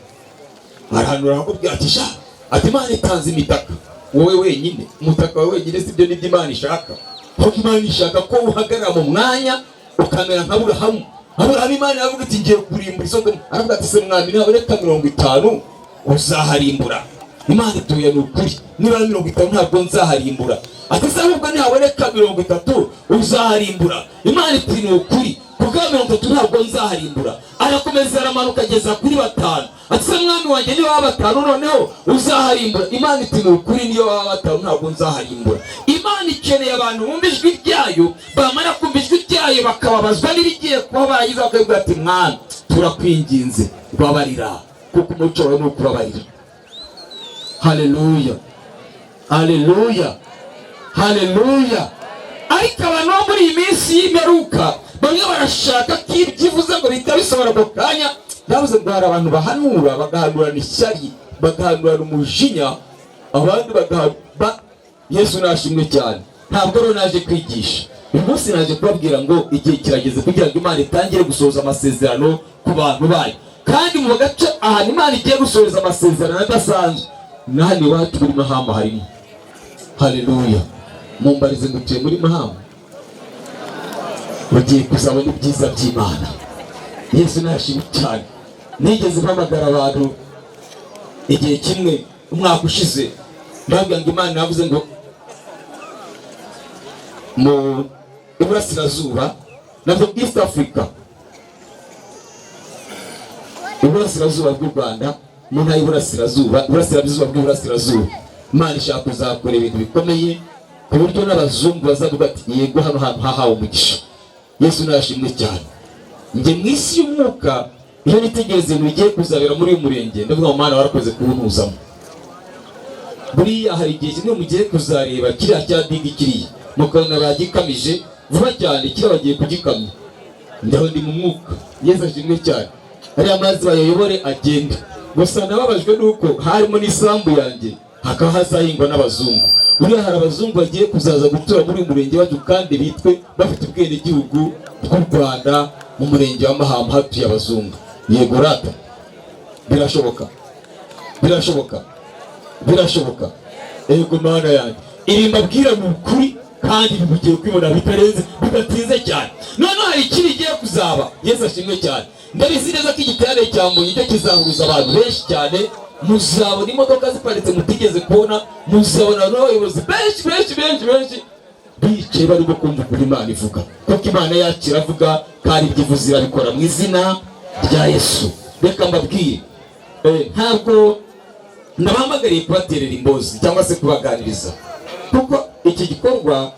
Arahanura akubwira ati sha, ati Imana itanze imitaka, wowe wenyine umutaka wawe wenyine sibyo nibyo Imana ishaka. Kuko Imana ishaka ko uhagarara mu mwanya ukamera nka Aburahamu. Aburahamu Imana yavuga ati ngiye kurimbura Sodomu, aravuga ati se mwami nabareka 50 uzaharimbura. Imana ituye n'ukuri, niba 50 ntabwo nzaharimbura. Ati se ahubwo nihaboneka 30 uzaharimbura. Imana iti n'ukuri, kuko 30 ntabwo nzaharimbura. Arakomeza aramanuka ageza kuri 5. Ati se mwami wanjye niba 5 noneho uzaharimbura. Imana iti n'ukuri, niyo 5 ntabwo nzaharimbura. Imana ikeneye abantu bumva ijwi ryayo, bamara kumva ijwi ryayo bakababazwa n'ibigiye kuba bayiza, bakavuga ati Mwana turakwinginze babarira, kuko umuco wawe ni ukubabarira. haleluya, haleluya, haleluya. Ariko abantu bo muri iyi minsi y'imperuka bamwe barashaka ko ibyivuze ngo bihita bisohora ako kanya. Ndavuze ngo hari abantu bahanura bagahanurana ishyari, bagahanurana umujinya, abandi Yesu nashimwe cyane. Ntabwo rero naje kwigisha uyu munsi, naje kubabwira ngo igihe kirageze kugira ngo Imana itangire gusohoza amasezerano ku bantu bayo. Kandi mu gace ahantu Imana igiye gusohoza amasezerano adasanzwe, nani iwacu muri Mahama harimo. Haleluya. Mumbarize ngo tuye muri Mahama, ugiye kuzabona ibyiza by'Imana. Yesu nashimwe cyane. Nigeze mpamagara abantu igihe kimwe umwaka ushize, mbabwira ngo Imana yavuze ngo mu Iburasirazuba, nabwo East Africa, Iburasirazuba bw'u Rwanda, mu ntara y'Iburasirazuba, Iburasirazuba bw'Iburasirazuba, Imana ishaka kuzakora ibintu bikomeye ku buryo n'abazungu bazavuga ati yego hano hantu hahawe umugisha. Yesu nashimwe cyane. Njye mu isi y'umwuka iyo nitegereze ibintu bigiye kuzabera muri uyu murenge, ndavuga ngo Mana warakoze kuwunuzamo. Buriya hari igihe kimwe mugiye kuzareba kiriya cya digi kiriya mukabona bagikamije vuba cyane, kiriya bagiye kugikamya. Ndaho ndi mu mwuka. Yesu ashimwe cyane. Hariya amazi bayayobore agende. Gusa nababajwe nuko harimo n'isambu yanjye hakaba hazahingwa n'abazungu. Buriya hari abazungu bagiye kuzaza gutura muri uyu murenge wacu kandi bitwe bafite ubwene gihugu bw'u Rwanda. Mu murenge wa Mahama hatuye abazungu. Yego rata, birashoboka, birashoboka, birashoboka. Ego Mana yanjye, iri mbabwira ni ukuri kandi bimugiye kwibona bidatinze cyane. Noneho hari ikindi igiye kuzaba. Yesu ashimwe cyane. Ndabizi neza ko igiterane cya Mbonyi cyo kizahuruza abantu benshi cyane. Muzabona imodoka ziparitse mutigeze kubona, muzabona n'abayobozi benshi bicaye barimo kumva uko Imana ivuga, kuko Imana yacu iravuga kandi ibyivuze irabikora mu izina rya Yesu. Reka mbabwire, ntabwo nabahamagariye kubaterera imbozi cyangwa se kubaganiriza, kuko iki gikorwa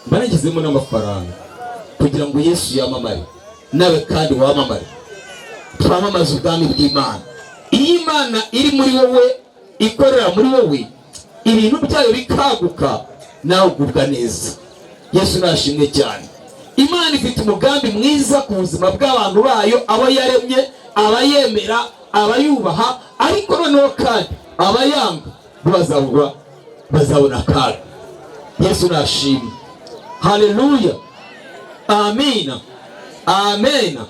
banagizemo n'amafaranga kugira ngo Yesu yamamare, nawe kandi wamamare, twamamaze ubwami bw'Imana. Iyo Imana iri muri wowe, ikorera muri wowe, ibintu byayo bikaguka, nawe ugubwa neza. Yesu nashimwe cyane. Imana ifite umugambi mwiza ku buzima bw'abantu bayo, abo yaremye, abayemera, abayubaha, ariko noneho kandi abayanga bazabona akaga. Yesu nashimwe. Haleluya, amina, amena,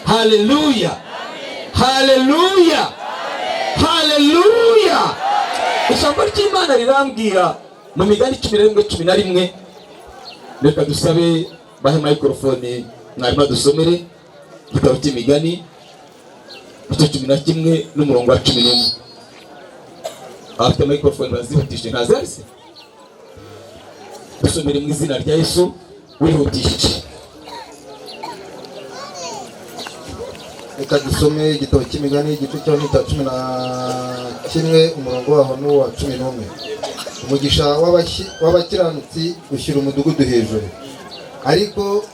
haleluya, haleluya, haleluya. Ijambo ry'Imana rirambwira mu Migani 11:11. Reka dusabe bahe microphone mwarimu dusomere igitabo cy'Imigani 11 n'umurongo wa 11. Afite microphone bazihutishe ntazarise. Dusomere mu izina rya Yesu wihutishe. Reka dusome igitabo cy'Imigani igice cya 11 umurongo waho n'uwa 11. Umugisha w'abakiranutsi ushyira umudugudu hejuru, ariko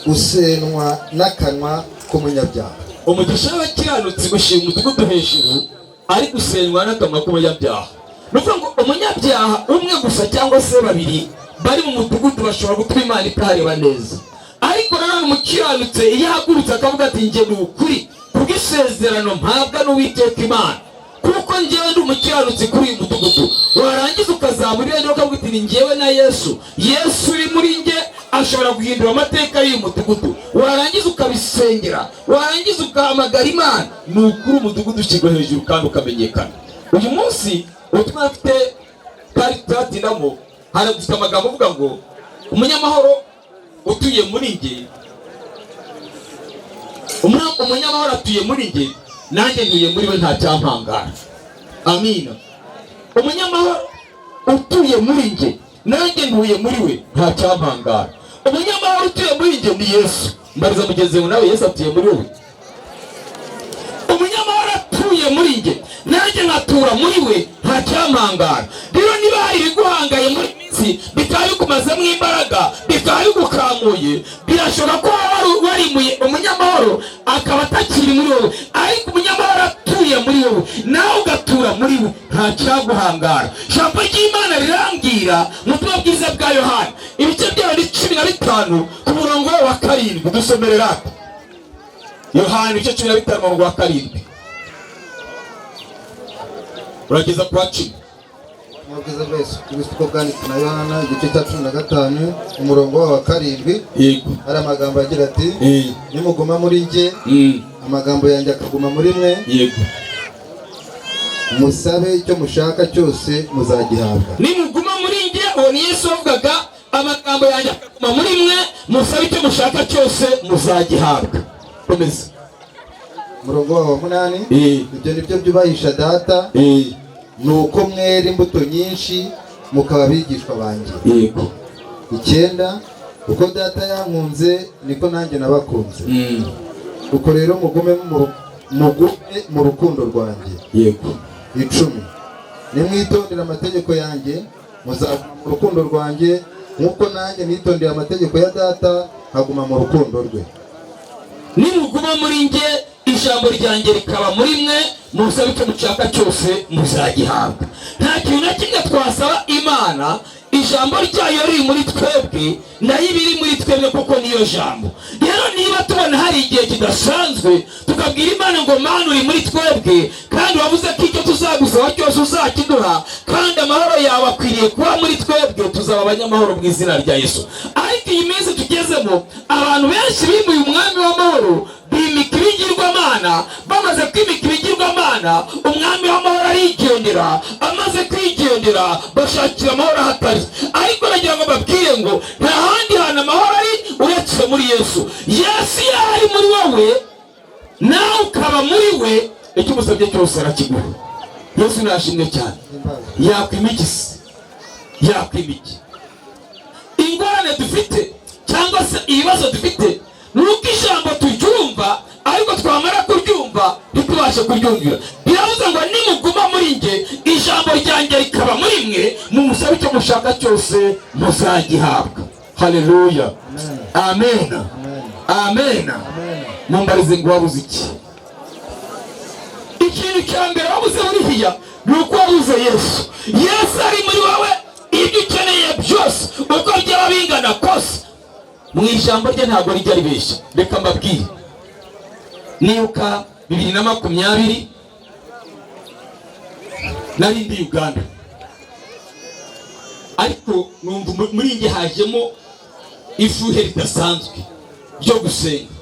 usenwa n'akanwa k'umunyabyaha. Umugisha w'abakiranutsi ushyira umudugudu hejuru, ariko usenwa n'akanwa k'umunyabyaha. Nuvuga ngo umunyabyaha umwe gusa cyangwa se babiri bari mu mudugudu bashobora gutuma Imana itareba neza. Ariko rero umukiranutse iyo ahagurutse akavuga ati njye ni ukuri kubw'isezerano mpabwa n'Uwiteka Imana, kuko njyewe ndi umukiranutsi kuri uyu mudugudu. Warangiza ukazamurira ndio ukavuga ati njyewe na Yesu uri muri nge ashobora guhindura amateka y'uyu mudugudu. Warangiza ukabisengera, warangiza ukahamagara Imana, ni ukuri umudugudu ushyirwa hejuru kandi ukamenyekana. Uyu munsi ubutumwa afite kandi turatinamo, hari gufite amagambo avuga ngo umunyamahoro utuye muri nge, umunyamahoro atuye muri nge, nanjye ntuye muri we nta cyampangara. Amina. Umunyamahoro utuye muri nge, nanjye ntuye muri we nta cyampangara. Umunyamahoro utuye muri nge ni Yesu. Mbariza mugenzi wawe, nawe Yesu atuye muri wowe. Umunyamahoro atuye muri nge, nanjye nkatura muri we nta cyampangara. Rero niba hari ibiguhangaye muri minsi bikaba bikumazemo imbaraga, bikaba bigukamuye, birashobora ko warimuye umunyamahoro akaba atakiri muri wowe, ariko umunyamahoro atuye muri wowe nawe ugatura muri we nta cyaguhangara. Ijambo ry'Imana rirambwira mu butumwa bwiza bwa Yohana ibice byayo ni 15 ku murongo wa 7. Dusomerera Yohana ibice 15 umurongo wa 7 urageza kwa 10. Mubwiza bwese ubisiko bwanditse na Yohana igice cya 15 umurongo wa 7. Yego. Hari amagambo agira ati nimuguma muri nge amagambo yanjye akaguma muri mwe. Yego. Musabe icyo mushaka cyose muzagihabwa. Nimuguma muri nge, uwo ni Yesu avugaga, amagambo yanjye akaguma muri mwe, musabe icyo mushaka cyose muzagihabwa. Komeza. Umurongo wa 8. Ibyo nibyo byubahisha data, nuko mwera imbuto nyinshi mukaba bigishwa banjye. Yego. 9. Uko data yankunze niko nanjye nabakunze. Uko rero mugume mu rukundo rwanjye. Yego. 10. Nimwitondera amategeko yanjye muzaguma mu rukundo rwanjye nkuko nanjye nitondera amategeko ya data nkaguma mu rukundo rwe. Nimuguma muri nge, ijambo ryanjye rikaba muri mwe, musabe icyo mushaka cyose muzagihabwa. Nta kintu na kimwe twasaba Imana, ijambo ryayo riri muri twebwe nayo ibiri muri twebwe kuko niyo jambo. Rero niba tubona hari igihe kidasanzwe tukabwira Imana ngo Mana uri muri twebwe kandi wavuze ko icyo tuzagusaba cyose uzakiduha kandi amahoro yawe akwiriye kuba muri twebwe, tuzaba abanyamahoro mu izina rya Yesu. Ariko iyi minsi tugezemo abantu benshi bimuye umwami w'amahoro, bimika ibigirwamana. Bamaze kwimika ibigirwamana, umwami w'amahoro arigendera. Amaze kwigendera bashakira amahoro ahatari. Ariko nagira ngo babwire ngo nta handi hantu amahoro ari uretse muri Yesu. Yesu yari muri wowe nawe ukaba muri we, icyo umusabye cyose arakiguha. Yesu nashimwe cyane. Yakwimikise, yakwimiki ingorane dufite cyangwa se ibibazo dufite nuko ijambo turyumva, ariko twamara kuryumva ntitubashe kuryumvira. Biravuze ngo nimuguma muri nge, ijambo ryanjye rikaba muri mwe, mumusabe icyo mushaka cyose muzagihabwa. Haleluya. Amen. Amen. Mumbarize ngo wabuze iki? Ikintu cya mbere wabuze buriya ni uko wabuze Yesu. Yesu ari muri wowe, ibyo ukeneye byose uko byaba bingana kose mu ijambo rye ntabwo rijya ribeshya. Reka mbabwire, nibuka 2020 nari ndi Uganda, ariko numva muri nge hajemo ifuhe ridasanzwe ryo gusenga.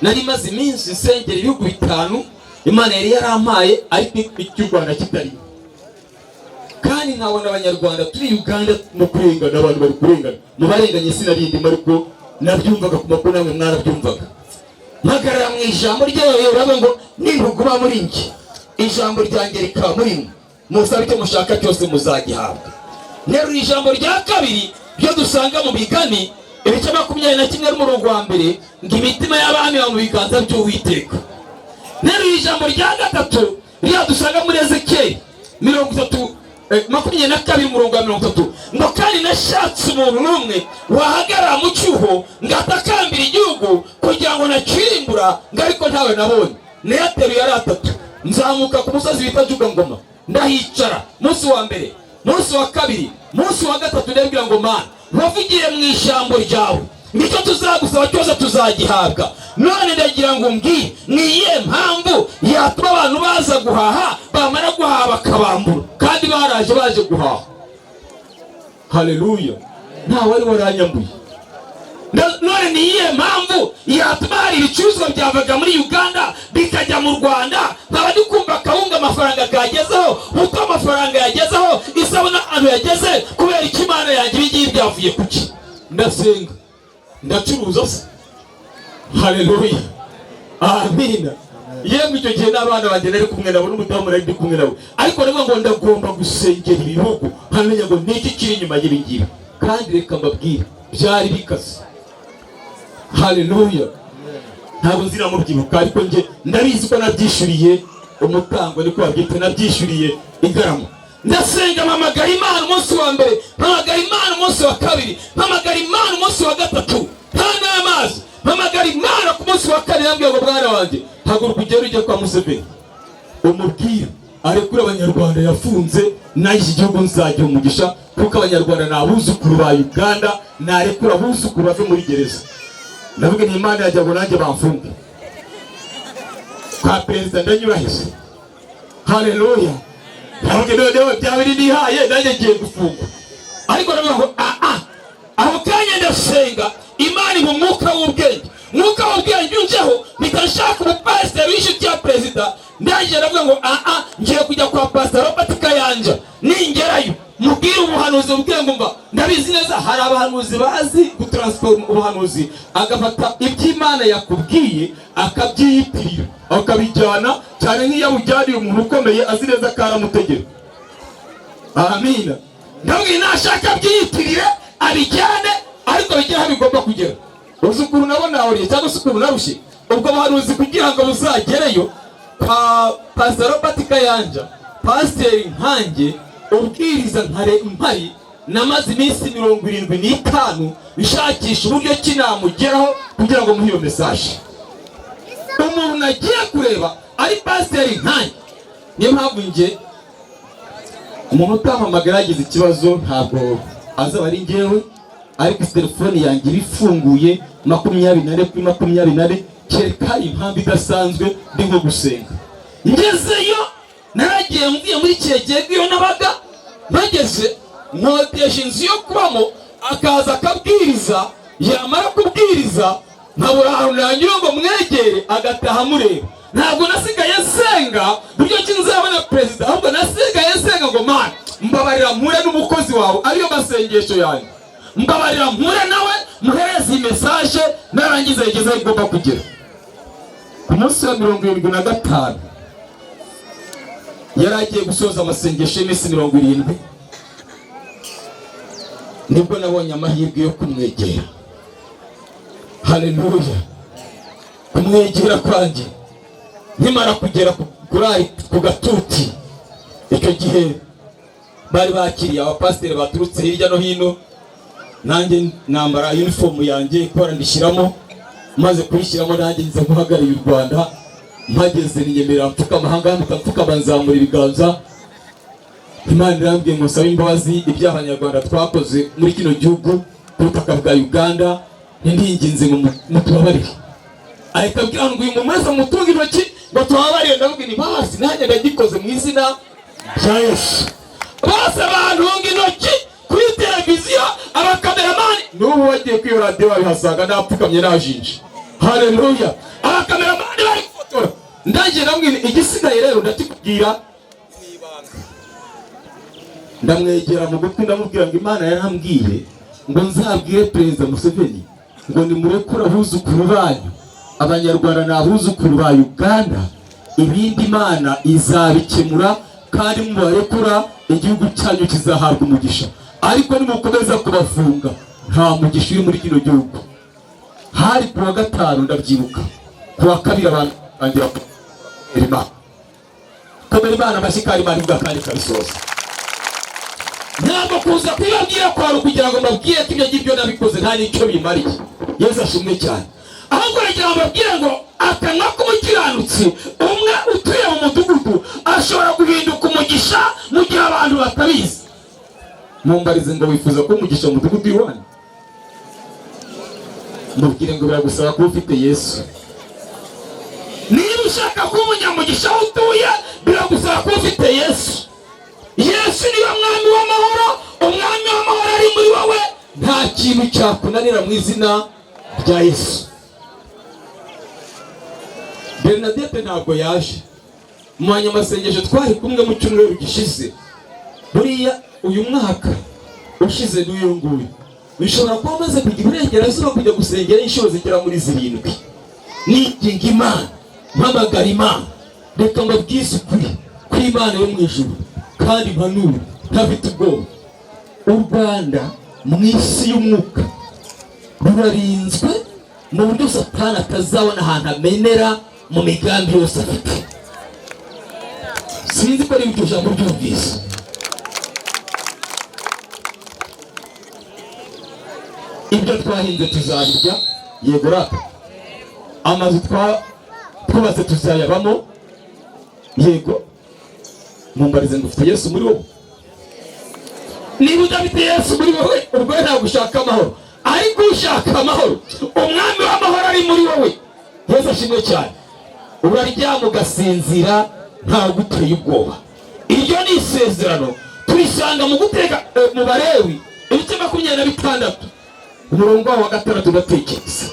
Nari maze iminsi nsengera ibihugu 5 Imana yari yarampaye, ariko icy'u Rwanda kitari. Kandi nkabona abanyarwanda turi Uganda no kurengana, abantu bari kurengana. Mubarenganye sinarindi ariko nabyumvaga ku makuru, namwe mwarabyumvaga. Mpagarara mu ijambo ryayo uravuga ngo nimuguma muri nge, ijambo ryanjye rikaba muri mwe, musabe icyo mushaka cyose muzagihabwa. Nero ijambo rya kabiri ryo dusanga mu Migani ibice 21 n'umurongo wa 1 ngo imitima y'abami ba mu biganza by'Uwiteka. Nero ijambo rya gatatu ryo dusanga muri Ezekiel 32 umurongo wa 30 ngo kandi nashatse umuntu n'umwe wahagarara mu cyuho ngatakambira igihugu kugira ngo nakirimbura, ngo ariko ntawe nabonye. Neyateruye ari 3. Nzamuka ku musozi bita Jugangoma, ndahicara munsi wa mbere, munsi wa kabiri, munsi wa gatatu, ndabwira ngo Mana wavugiye mu ijambo ryawe nicyo tuzagusaba cyose tuzagihabwa. None ndagira ngo mbwire niye mpamvu yatuma abantu baza guhaha, bamara guhaha bakabambura kandi baraje baje guhaha. Haleluya. Nta wari waranyambuye. None niye mpamvu yatuma hari ibicuruzwa byavaga muri Uganda bikajya mu Rwanda, nkaba ndikumva kawunga amafaranga kagezeho, uko amafaranga yagezeho, isabuna ahantu yageze, kubera iki Imana yanjye bigiye byavuye kuki? Ndasenga, ndacuruza se. Haleluya. Amina. Yemwe icyo gihe n'abana banjye nari kumwe nabo, n'umudamu nari kumwe nabo, ariko rero ngo ndagomba gusengera ibihugu nkamenya ngo niki kiri inyuma y'ibingibi. Kandi reka mbabwire byari bikaze. Haleluya. Ntabwo nzira mu byibuka, ariko nge ndabizi ko nabyishuriye umutango, niko babyita, nabyishuriye ingarama. Ndasenga mpamagara Imana umunsi wa mbere, mpamagara Imana umunsi wa kabiri, mpamagara Imana umunsi wa gatatu, nta n'amazi. Mpamagara Imana ku munsi wa kane, yambwiye ngo mwana wanjye haguruka ugere ujye kwa Museveni umubwire arekura abanyarwanda yafunze, nayo iki gihugu nzagira umugisha, kuko abanyarwanda ni abuzukuru ba Uganda, narekura abuzukuru bave muri gereza. Ndavuga ni Imana yajya ngo nanjye bamfunge kwa perezida ndanyura hese. Haleluya. Ndavuga noneho byabiri nihaye nanjye ngiye gufungwa. Ariko ndavuga ngo aho kanya ndasenga Imana mu mwuka w'ubwenge, mwuka w'ubwenge unjeho, nikashaka umupasiteri w'inshuti ya perezida. Ndaje ndavuga ngo ngiye kujya kwa Pastor Robert Kayanja, ningerayo mubwire ubuhanuzi ubwenge mba ndabizi neza hari abahanuzi bazi gutransform ubuhanuzi, agafata iby'Imana yakubwiye akabyiyitirira akabijyana cyane nk'iyo bujyaniye umuntu ukomeye azi neza ko aramutegera. Amina. Ndavuga nashaka byiyitirire abijyane, ariko bigera aho bigomba kugera. Uzukuru nabona aho cyangwa sukuru narushye ubwo buhanuzi kugira ngo buzagereyo kwa Pastor Robert Kayanja, pasiteri nkanjye ubwiriza nkare impari, namaze iminsi 75 bishakisha uburyo kinamugeraho kugira ngo muhiyo message. Umuntu nagiye kureba ari pasiteri nkanjye, niyo mpamvu nge umuntu utampamagara yagize ikibazo ntabwo azaba ari njyewe, ariko telefone yanjye ifunguye 24 kuri 24, kereka impamvu idasanzwe ndi nko gusenga. Ngezeyo naragiye mvuye muri Cyegego iyo nabaga, bageze nkodesha inzu yo kubamo, akaza akabwiriza, yamara kubwiriza nkabura ahantu nanyura ngo mwegere agataha mureba. Ntabwo nasigaye senga buryo kinzabona perezida, ahubwo nasigaye senga ngo Mana mbabarira mpure n'umukozi wawe, ariyo masengesho yanjye, mbabarira mpure nawe muhereze message narangiza yigeze igomba kugera. Ku munsi wa 75 yaragiye gusoza amasengesho y'imisi 70, nibwo nabonye amahirwe yo kumwegera. Haleluya. Kumwegera kwanjye nimara kugera ku gatuti, icyo gihe bari bakiriye abapasiteri baturutse hirya no hino, nanjye nambara uniform yanjye ikora ndishyiramo, maze kuyishyiramo nanjye nza guhagarira u Rwanda. Mpageze ninyemerera mfuka amahanga mfuka banzamura ibiganza. Imana irambwiye ngo nsaba imbabazi ibyaha Abanyarwanda twakoze muri kino gihugu ku butaka bwa Uganda, ndinginze ngo mutubabarire. Ahita abwira ngo uyu mumaze mutunga intoki ngo tubabarire. Ndavuga ni basi nanjye ndagikoze mu izina rya Yesu. Bose bantunga intoki kuri televiziyo, abakameramani n'ubu bagiye kwiyo radio babihasanga napfukamye najinje. Haleluya. Abakameramani bari gufotora. Ndaje ndamwira igisigaye rero ndatikubwira mwibanga. Ndamwegera mu gutwi ndamubwira ngo Imana yarambwiye ngo nzabwire Perezida Museveni ngo nimurekura abuzukuru banyu, Abanyarwanda n'abuzukuru ba Uganda, ibindi Imana izabikemura kandi mubarekura igihugu cyanyu kizahabwa umugisha. Ariko nimukomeza kubafunga nta mugisha uri muri kino gihugu. Hari kuwa 5 ndabyibuka, kuwa 2 abantu angira Imana komera Imana bashikari Imana ivuga kandi kabisoza. Ntabwo kuza kwibabwira kwa kugira ngo mbabwire ko ibyo ngibyo nabikoze nta nicyo bimariye. Yesu ashimwe cyane. Ahubwo nagira ngo mbabwire ngo akanwa k'umukiranutsi umwe utuye mu mudugudu ashobora guhinduka umugisha mu gihe abantu batabizi. Mumbarize ngo wifuza ko umugisha mu mudugudu iwanyu? Mubwire ngo biragusaba kuba ufite Yesu. Niba ushaka kuba umunyamugisha utuye, biragusaba kuba ufite Yesu. Yesu niwe mwami w'amahoro, umwami w'amahoro ari muri wowe, nta kintu cyakunanira mu izina rya Yesu. Bernadette ntabwo yaje mu banyamasengesho twari kumwe mu cyumweru gishize. Buriya uyu mwaka ushize n'uyu nguyu bishobora kuba maze kugira uburenganzira kujya gusengera inshuro zigera muri 7. Niginga Imana, mpamagara Imana, reka mbabwize ukuri kuri Imana yo mu ijuru kandi mpanura ntafite ubwoba. U Rwanda mu isi y'umwuka rurarinzwe mu buryo Satani atazabona ahantu amenera mu migambi yose afite. Sinzi ko ari ibyo jambo ryumvise. Ibyo twahinze tuzabirya, yego rata. Amazu twubatse tuzayabamo, yego. mumbarize ngo ufite Yesu muri wowe. Niba udafite Yesu muri wowe ubwo ntabwo ushaka amahoro, ariko ushaka amahoro umwami w'amahoro ari muri wowe. Yesu ashimwe cyane. Uraryama ugasinzira ntawe uguteye ubwoba. Iryo ni isezerano turisanga mu guteka mu Balewi ibice 26 umurongo wa 6 ugatekereza.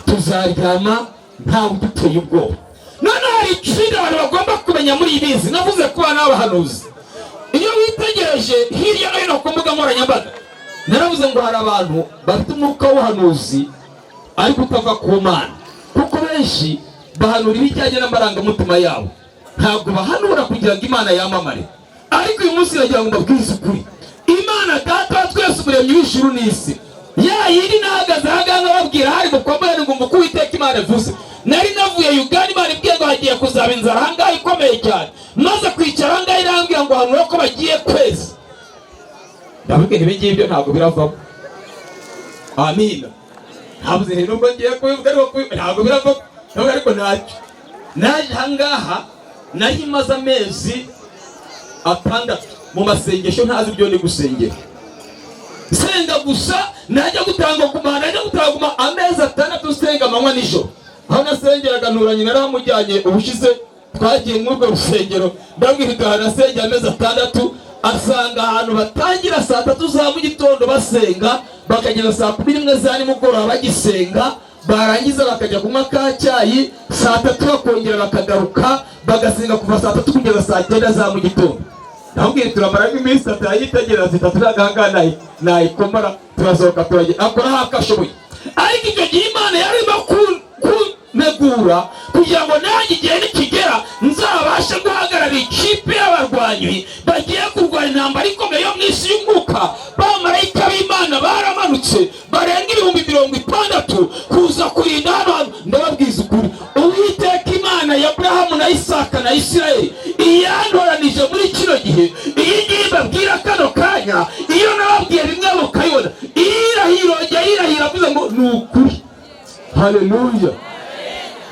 Tuzaryama ntawe uguteye ubwoba. None hari ikindi abantu bagomba kumenya muri ibizi. Navuze ko bana b'abahanuzi iyo witegereje hirya no hino ku mbuga nkoranyambaga, naravuze ngo hari abantu bafite umwuka w'ubuhanuzi ariko utava ku Mana, kuko benshi bahanura ibijyanye n'amarangamutima yabo, ntabwo bahanura kugira ngo Imana yamamare. Ariko uyu munsi nagira ngo mbabwize ukuri, Imana Data wa twese umuremyi w'ijuru n'isi, ya yindi nahagaze ahaganga babwira hari mukomere ngo umva uko Uwiteka Imana ivuze. Nari navuye Uganda, Imana ibwiye ngo hagiye kuzaba inzara ahangaha ikomeye cyane, maze kwicara ahangaha irambwira ngo hanura ko bagiye kwezi. Ndavuga ibi ngibyo ntabwo biravamo. Amina. Habuze rero ubwo ngiye kubivuga ariko ntabwo biravamo. Ariko ntacyo. Naje ahangaha nahimaze amezi 6 mu masengesho ntazi ibyo ndi gusengera. Senga gusa najya gutanga ku Mana, najya gutanga amezi 6 senga amanywa nijoro. Aho nasengeraga nturanye naramujyanye ubushize twagiye muri urwo rusengero, ndabwirika nasengera amezi 6, asanga ahantu batangira saa 3 za mu gitondo basenga bakageza saa 11 za nimugoroba bagisenga, barangiza bakajya kunywa ka cyayi, saa 3 bakongera bakagaruka bagasenga kuva saa 3 kugeza saa 9 za mu gitondo. Ndabwira turamara iminsi 3 yitegereza 3 agahangana nayikomara turasohoka turagiye akora hakashoboye. Ariko icyo gihe Imana yarimo kunegura kugira ngo nanjye igihe nikigera nzabashe guhagarara ikipe y'abarwanyi bagiye kurwanya intambara ikomeye yo mu isi y'umwuka. Bamarayika b'Imana baramanutse barenga 60,000 kuza kurinda hano. Ndababwiza ukuri, Uwiteka Imana ya Abrahamu na Isaka na Isirayeli iyantoranije muri kino gihe, iyi ngiyi mbabwira kano kanya, iyo nababwiye bimwe mukayibona, irahira avuze ngo ni ukuri. Haleluya,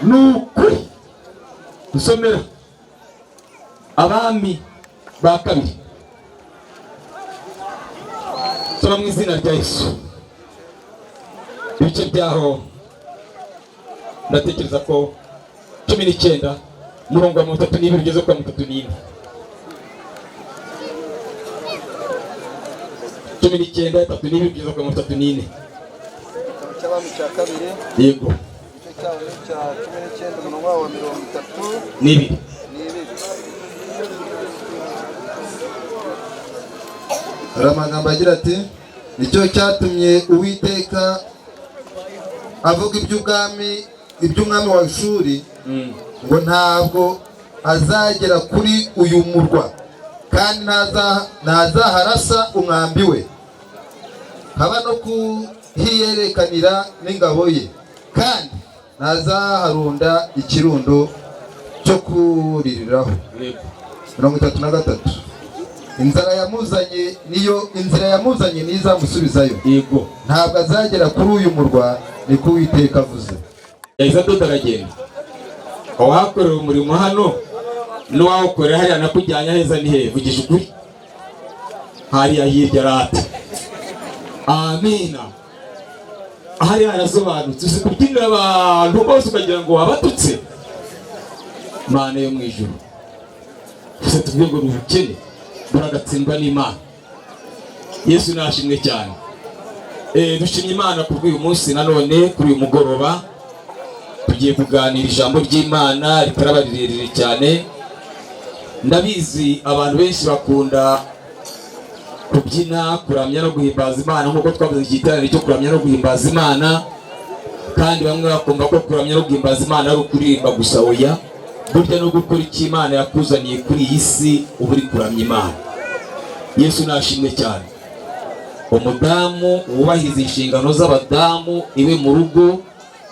ni ukuri. Dusomera Abami ba kabiri, soma mu izina rya Yesu ibice byaho ndatekereza ko 19 umurongo wa 32 ugeze kwa 34. 19 32 ugeze kwa 34. Cyabami cya kabiri. Yego. Cyabami cya 19 umurongo wa 32. Nibi. Amagambo agira ati nicyo cyatumye Uwiteka avuga iby'umwami wa Ashuri ngo ntabwo azagera kuri uyu murwa kandi ntazaharasa umwambi we, haba no kuhiyerekanira n'ingabo ye, kandi ntazaharunda ikirundo cyo kuririraho. 33. Inzira yamuzanye nizamusubizayo. Yego. Ntabwo azagera kuri uyu murwa, niko Uwiteka avuze. Yahise tutaragenda. Awakorera umurimo hano n'uwawukorera hariya nakujyanya heza ni hehe? Vugisha ukuri. Hariya hirya rata. Amina. Hariya harasobanutse. Uzi kubyinira abantu bose ukagira ngo wabatutse. Mana yo mu ijuru. Gusa tuvuge ngo ubukene buragatsindwa n'Imana. Yesu nashimwe cyane. Dushimye Imana ku bw'uyu munsi nanone kuri uyu mugoroba tugiye kuganira ijambo ry'Imana ritaraba rirerire cyane. Ndabizi abantu benshi bakunda kubyina, kuramya no guhimbaza Imana, nk'uko twavuze igiterane cyo kuramya no guhimbaza Imana, kandi bamwe bakumva ko kuramya no guhimbaza Imana ari ukuririmba gusa. Oya, burya no gukora icyo Imana yakuzaniye kuri iyi si uba uri kuramya Imana. Yesu nashimwe cyane. Umudamu wubahiriza inshingano z'abadamu iwe mu rugo,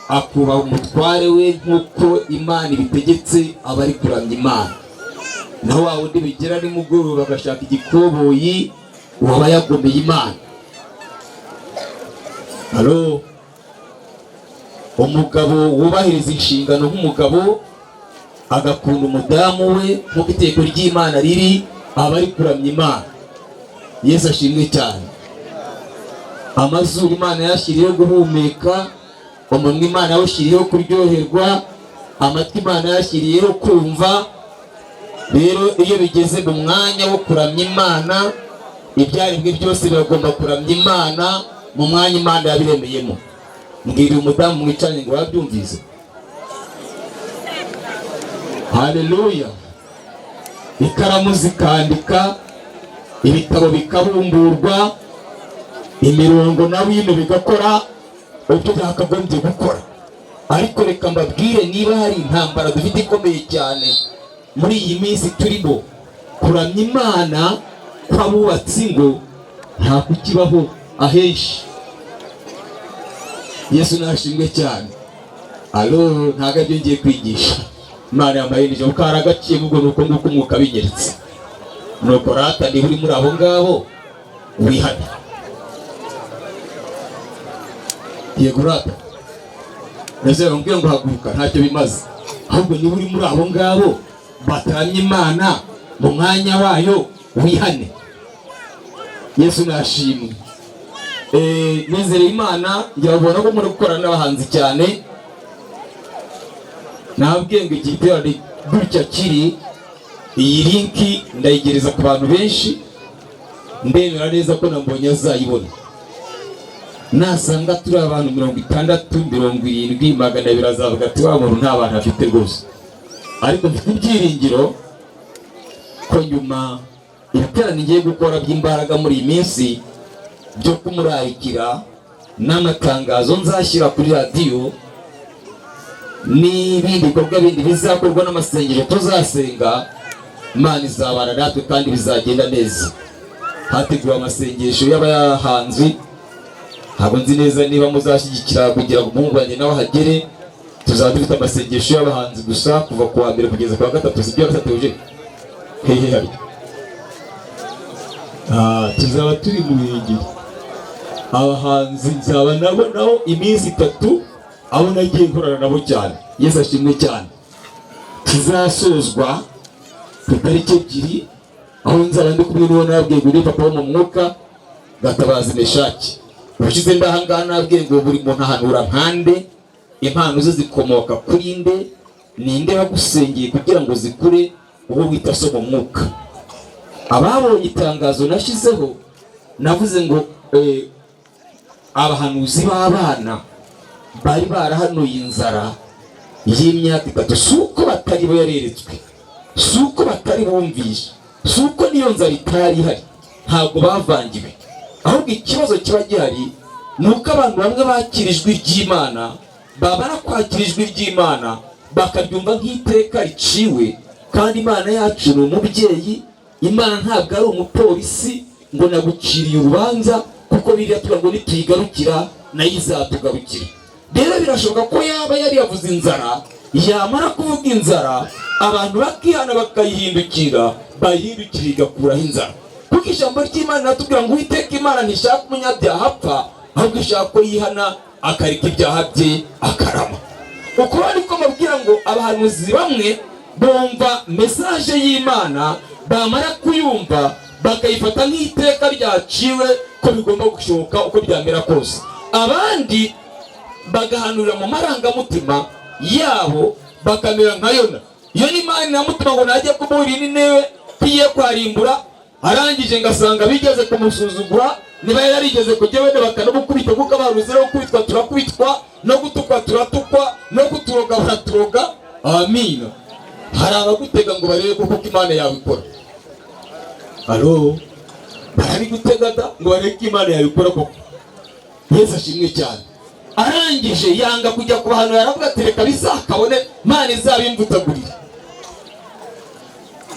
akubaha umutware we nk'uko Imana ibitegetse, aba ari kuramya Imana. Naho wa wundi bigera nimugoroba bagashaka igikoboyi, waba yagomeye Imana. Halo, umugabo wubahiriza inshingano nk'umugabo agakunda umudamu we nk'uko itegeko ry'Imana riri, aba ari kuramya Imana. Yesu ashimwe cyane. Amazuru Imana yashyiriyeho guhumeka, umunwa Imana yawushyiriyeho kuryoherwa, amatwi Imana yashyiriyeho kumva. Rero iyo bigeze mu mwanya wo kuramya Imana, ibyaremwe byose biragomba kuramya Imana mu mwanya Imana yabiremeyemo. Mbwira umudamu mwicaranye ngo wabyumvise. Haleluya. Ikaramu zikandika, ibitabo bikabumburwa, imirongo nawe ino bigakora ibyo byakagombye gukora. Ariko reka mbabwire, niba hari intambara dufite ikomeye cyane muri iyi minsi turimo, kuramya Imana kw'abubatsi ngo nta kukibaho ahenshi. Yesu nashimwe cyane. Alo, ntago aribyo ngiye kwigisha. Imana yambaye nije ukaragaciye mubwo nuko nguko umwuka binyeretse. Nuko rata ni uri muri abo ngabo wihane. Yego rata. Neze mbwiye ngo haguruka ntacyo bimaze. Ahubwo ni uri muri abo ngabo bataramye Imana mu mwanya wayo wihane. Yesu nashimwe. Nizere Imana yabona ko muri gukorana n'abahanzi cyane. Nabwiye ngo igiterane gutya kiri, iyi linki ndayigereza ku bantu benshi, ndemera neza ko nambonye azayibona. Nasanga turi abantu 60, 70, 200 azavuga ati wa muntu nta bantu afite rwose. Ariko mfite ibyiringiro ko nyuma ibiterane ngiye gukora by'imbaraga muri iyi minsi byo kumurarikira n'amatangazo nzashyira kuri radiyo n'ibindi bikorwa bindi bizakorwa n'amasengesho tuzasenga, Imana izabana natwe kandi bizagenda neza. Hateguwe amasengesho y'abahanzi, ntabwo nzi neza niba muzashyigikira kugira ngo umuhungu wanjye nawe ahagere. Tuzaba dufite amasengesho y'abahanzi gusa kuva ku wa mbere kugeza ku wa gatatu, sibyo basatuje hehe hari. Tuzaba turi mu Ruhengeri. Abahanzi nzaba naho iminsi 3, abo nagiye nkorana nabo cyane. Yesu ashimwe cyane. Tuzasozwa ku itariki 2, aho nzaba ndi kumwe n'uwo nabwiye ngo ni papa wo mu mwuka, Gatabazi Meshaki. Ubushize ndahangana nabwiye ngo buri muntu ahanura nkande, impano ze zikomoka kuri nde, ninde wagusengeye kugira ngo zikure uwo wita so mu mwuka. Ababonye itangazo nashizeho navuze ngo abahanuzi b'abana bari barahanuye inzara y'imyaka 3, suko batari bo yareretswe, suko batari bumvisha, suko niyo nzara itari hari, ntabwo bavangiwe. Ahubwo ikibazo kiba gihari nuko abantu bamwe bakirijwe ry'Imana, babara kwakirijwe ry'Imana bakabyumva nk'iteka riciwe. Kandi Imana yacu ni umubyeyi. Imana ntabwo ari umupolisi ngo naguciriye urubanza, kuko biriya tuvuga ngo nituyigarukira nayo izatugarukira. Rero birashoboka ko yaba yari yavuze inzara, yamara kuvuga inzara abantu bakihana bakayihindukira, bayihindukira igakuraho inzara. Kuko ijambo ry'Imana natubwira ngo Uwiteka Imana ntishaka umunyabyaha apfa, ahubwo ishaka ko yihana akareka ibyaha bye akarama. Uko ariko mabwira ngo abahanuzi bamwe bumva message y'Imana, bamara kuyumva bakayifata nk'iteka ryaciwe ko bigomba gushoboka uko byamera kose. Abandi bagahanurira mu marangamutima yabo bakamera nka Yona. Iyo ni Imana namutima ngo najye kuburira Ninewe kiye kwarimbura, arangije ngasanga bigeze kumusuzugura, niba yarigeze kujya wenda bakanamukubita kuko abahanuzi rero kubitwa turakubitwa, no gutukwa turatukwa, no kuturoga baraturoga. Amina. Hari abagutega ngo barebe kuko Imana yabikora. Alo, bari gutega da ngo bareke Imana yabikora koko. Yesu ashimwe cyane. Arangije yanga kujya ku bantu, yaravuga ati reka bizakabone Imana izabimvutagurira.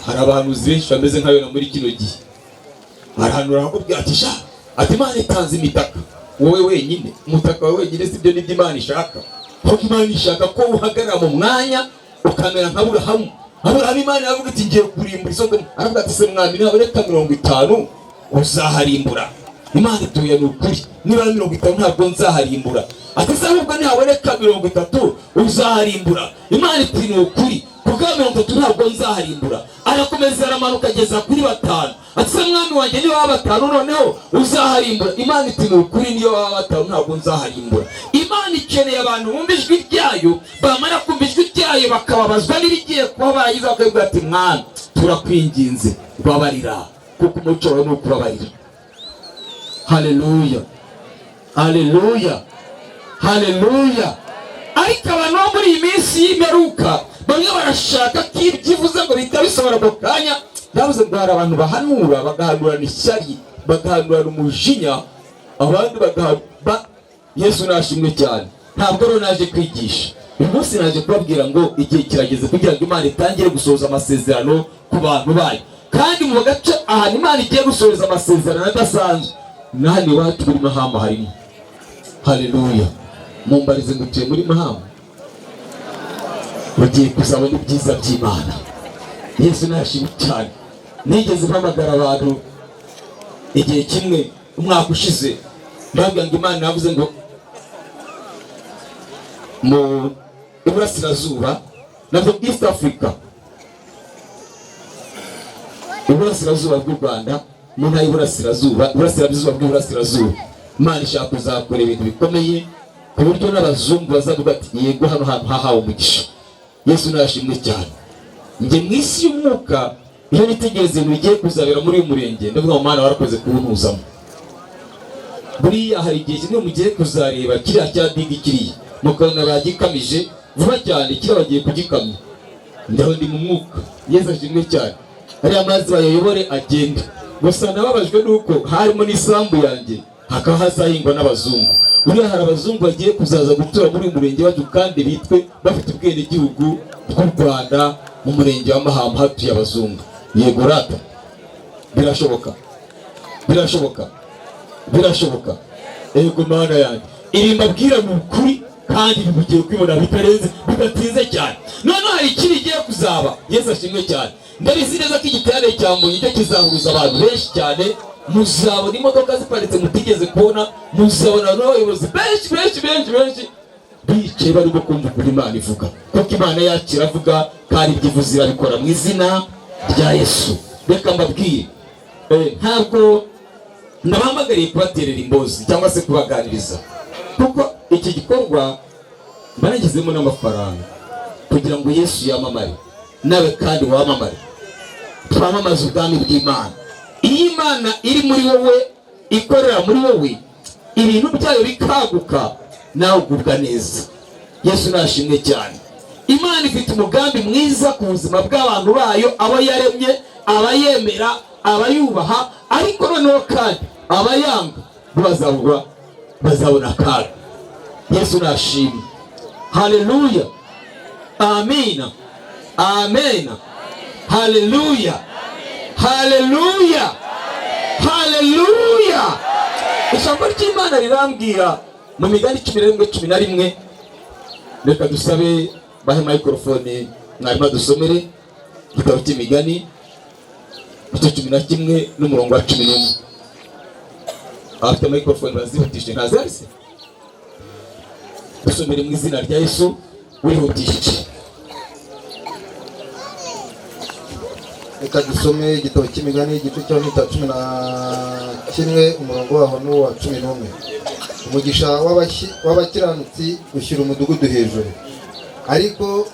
Hari abahanuzi benshi bameze nka Yona muri kino gihe. Arahanura akubwira ati sha, ati Imana itanze imitaka, wowe wenyine umutaka wawe wenyine, sibyo nibyo Imana ishaka. Kuko Imana ishaka ko uhagarara mu mwanya ukamera nka Aburahamu. Aburahamu Imana yavuga ati ngiye kurimbura isoko, aravuga ati se mwami naboneka 50 uzaharimbura. Imana ituye n'ukuri, niba 50 ntabwo nzaharimbura. Ati se ahubwo ntihaboneka 30 uzaharimbura. Imana ituye n'ukuri, kuko 30 ntabwo nzaharimbura. Arakomeza aramanuka ageza kuri 5. Ati se mwami wanjye niyo waba 5 noneho uzaharimbura? Imana iti ni ukuri niyo waba 5 ntabwo nzaharimbura. Imana ikeneye abantu bumva ijwi ryayo, bamara kumva ijwi ryayo bakababazwa n'irigiye kuba baragize bakabwira ati mwana turakwinginze babarira, kuko umuco wawe ni ukubabarira. Haleluya, haleluya, haleluya. Ariko abantu bo muri iyi minsi y'imperuka bamwe barashaka ko ibyivuze ngo bihita bisohora ako kanya. Ndavuze ngo hari abantu bahanura bagahanurana ishyari, bagahanurana umujinya, abandi bagahanura. Yesu nashimwe cyane. Ntabwo rero naje kwigisha uyu munsi, naje kubabwira ngo igihe kirageze kugira ngo Imana itangire gusohoza amasezerano ku bantu bayo. Kandi mu gace ahantu Imana igiye gusohoza amasezerano adasanzwe, nani iwacu muri Mahama harimo. Haleluya. Mumbarize ngo tuye muri Mahama, ugiye kuzabona ibyiza by'Imana. Yesu nashimwe cyane. Nigeze mpamagara abantu igihe kimwe umwaka ushize, mbabwira ngo Imana yavuze ngo mu Iburasirazuba, nabwo East Africa, Iburasirazuba bw'u Rwanda, mu ntara y'Iburasirazuba, Iburasirazuba bw'Iburasirazuba, Imana ishaka kuzakora ibintu bikomeye ku buryo n'abazungu bazavuga ati yego hano hantu hahawe umugisha. Yesu nashimwe cyane. Njye mu isi y'umwuka iyo nitegereza ibintu bigiye kuzabera muri uyu murenge, ndavuga ngo Mana warakoze kuwuntuzamo. Buriya hari igihe kimwe mugiye kuzareba kiriya cya dingi kiriya mukabona bagikamije vuba cyane, kiriya bagiye kugikamya. Ndaho ndi mu mwuka. Yesu ashimwe cyane. Hariya amazi bayayobore agenda. Gusa nababajwe nuko harimo n'isambu yanjye hakaba hazahingwa n'abazungu. Buriya hari abazungu bagiye kuzaza gutura muri uyu murenge wacu kandi bitwe bafite ubwenegihugu bw'u Rwanda. Mu murenge wa Mahama hatuye abazungu. Yego rata, birashoboka, birashoboka, birashoboka. Ego Mana yanjye, iri mbabwira ni ukuri kandi bigiye kwibona bitarenze bidatinze cyane. None hari ikindi giye kuzaba. Yesu ashimwe cyane. Ndabizi neza ko igiterane cya Mbonyi cyo kizahuza abantu benshi cyane. Muzabona imodoka ziparitse mutigeze kubona, muzabona n'abayobozi benshi bicaye barimo kumva uko Imana ivuga, kuko Imana yacu iravuga kandi ibyivuze irabikora mu izina rya Yesu. Reka mbabwire, ntabwo ndabahamagariye kubaterera imbozi cyangwa se kubaganiriza, kuko iki gikorwa banagizemo n'amafaranga kugira ngo Yesu yamamare, nawe kandi wamamare, twamamaze ubwami bw'Imana. Iyo Imana iri muri wowe, ikorera muri wowe, ibintu byayo bikaguka, nawe ugubwa neza. Yesu nashimwe cyane. Imana ifite umugambi mwiza ku buzima bw'abantu bayo, abo yaremye, abayemera, abayubaha, ariko noneho kandi abayanga bazabona akaga. Yesu nashimwe. Haleluya, amina, amena, haleluya, haleluya, haleluya. Ijambo ry'Imana rirambwira mu Migani 11:11. Reka dusabe bahe microphone mwarimu dusomere igitabo cy'Imigani 11 n'umurongo wa 11. Afite microphone bazihutishe ntazarise. Dusomere mu izina rya Yesu wihutishe. Reka dusome igitabo cy'Imigani igice cya 11 umurongo waho n'uwa 11. Umugisha w'abakiranutsi ushyira umudugudu hejuru, ariko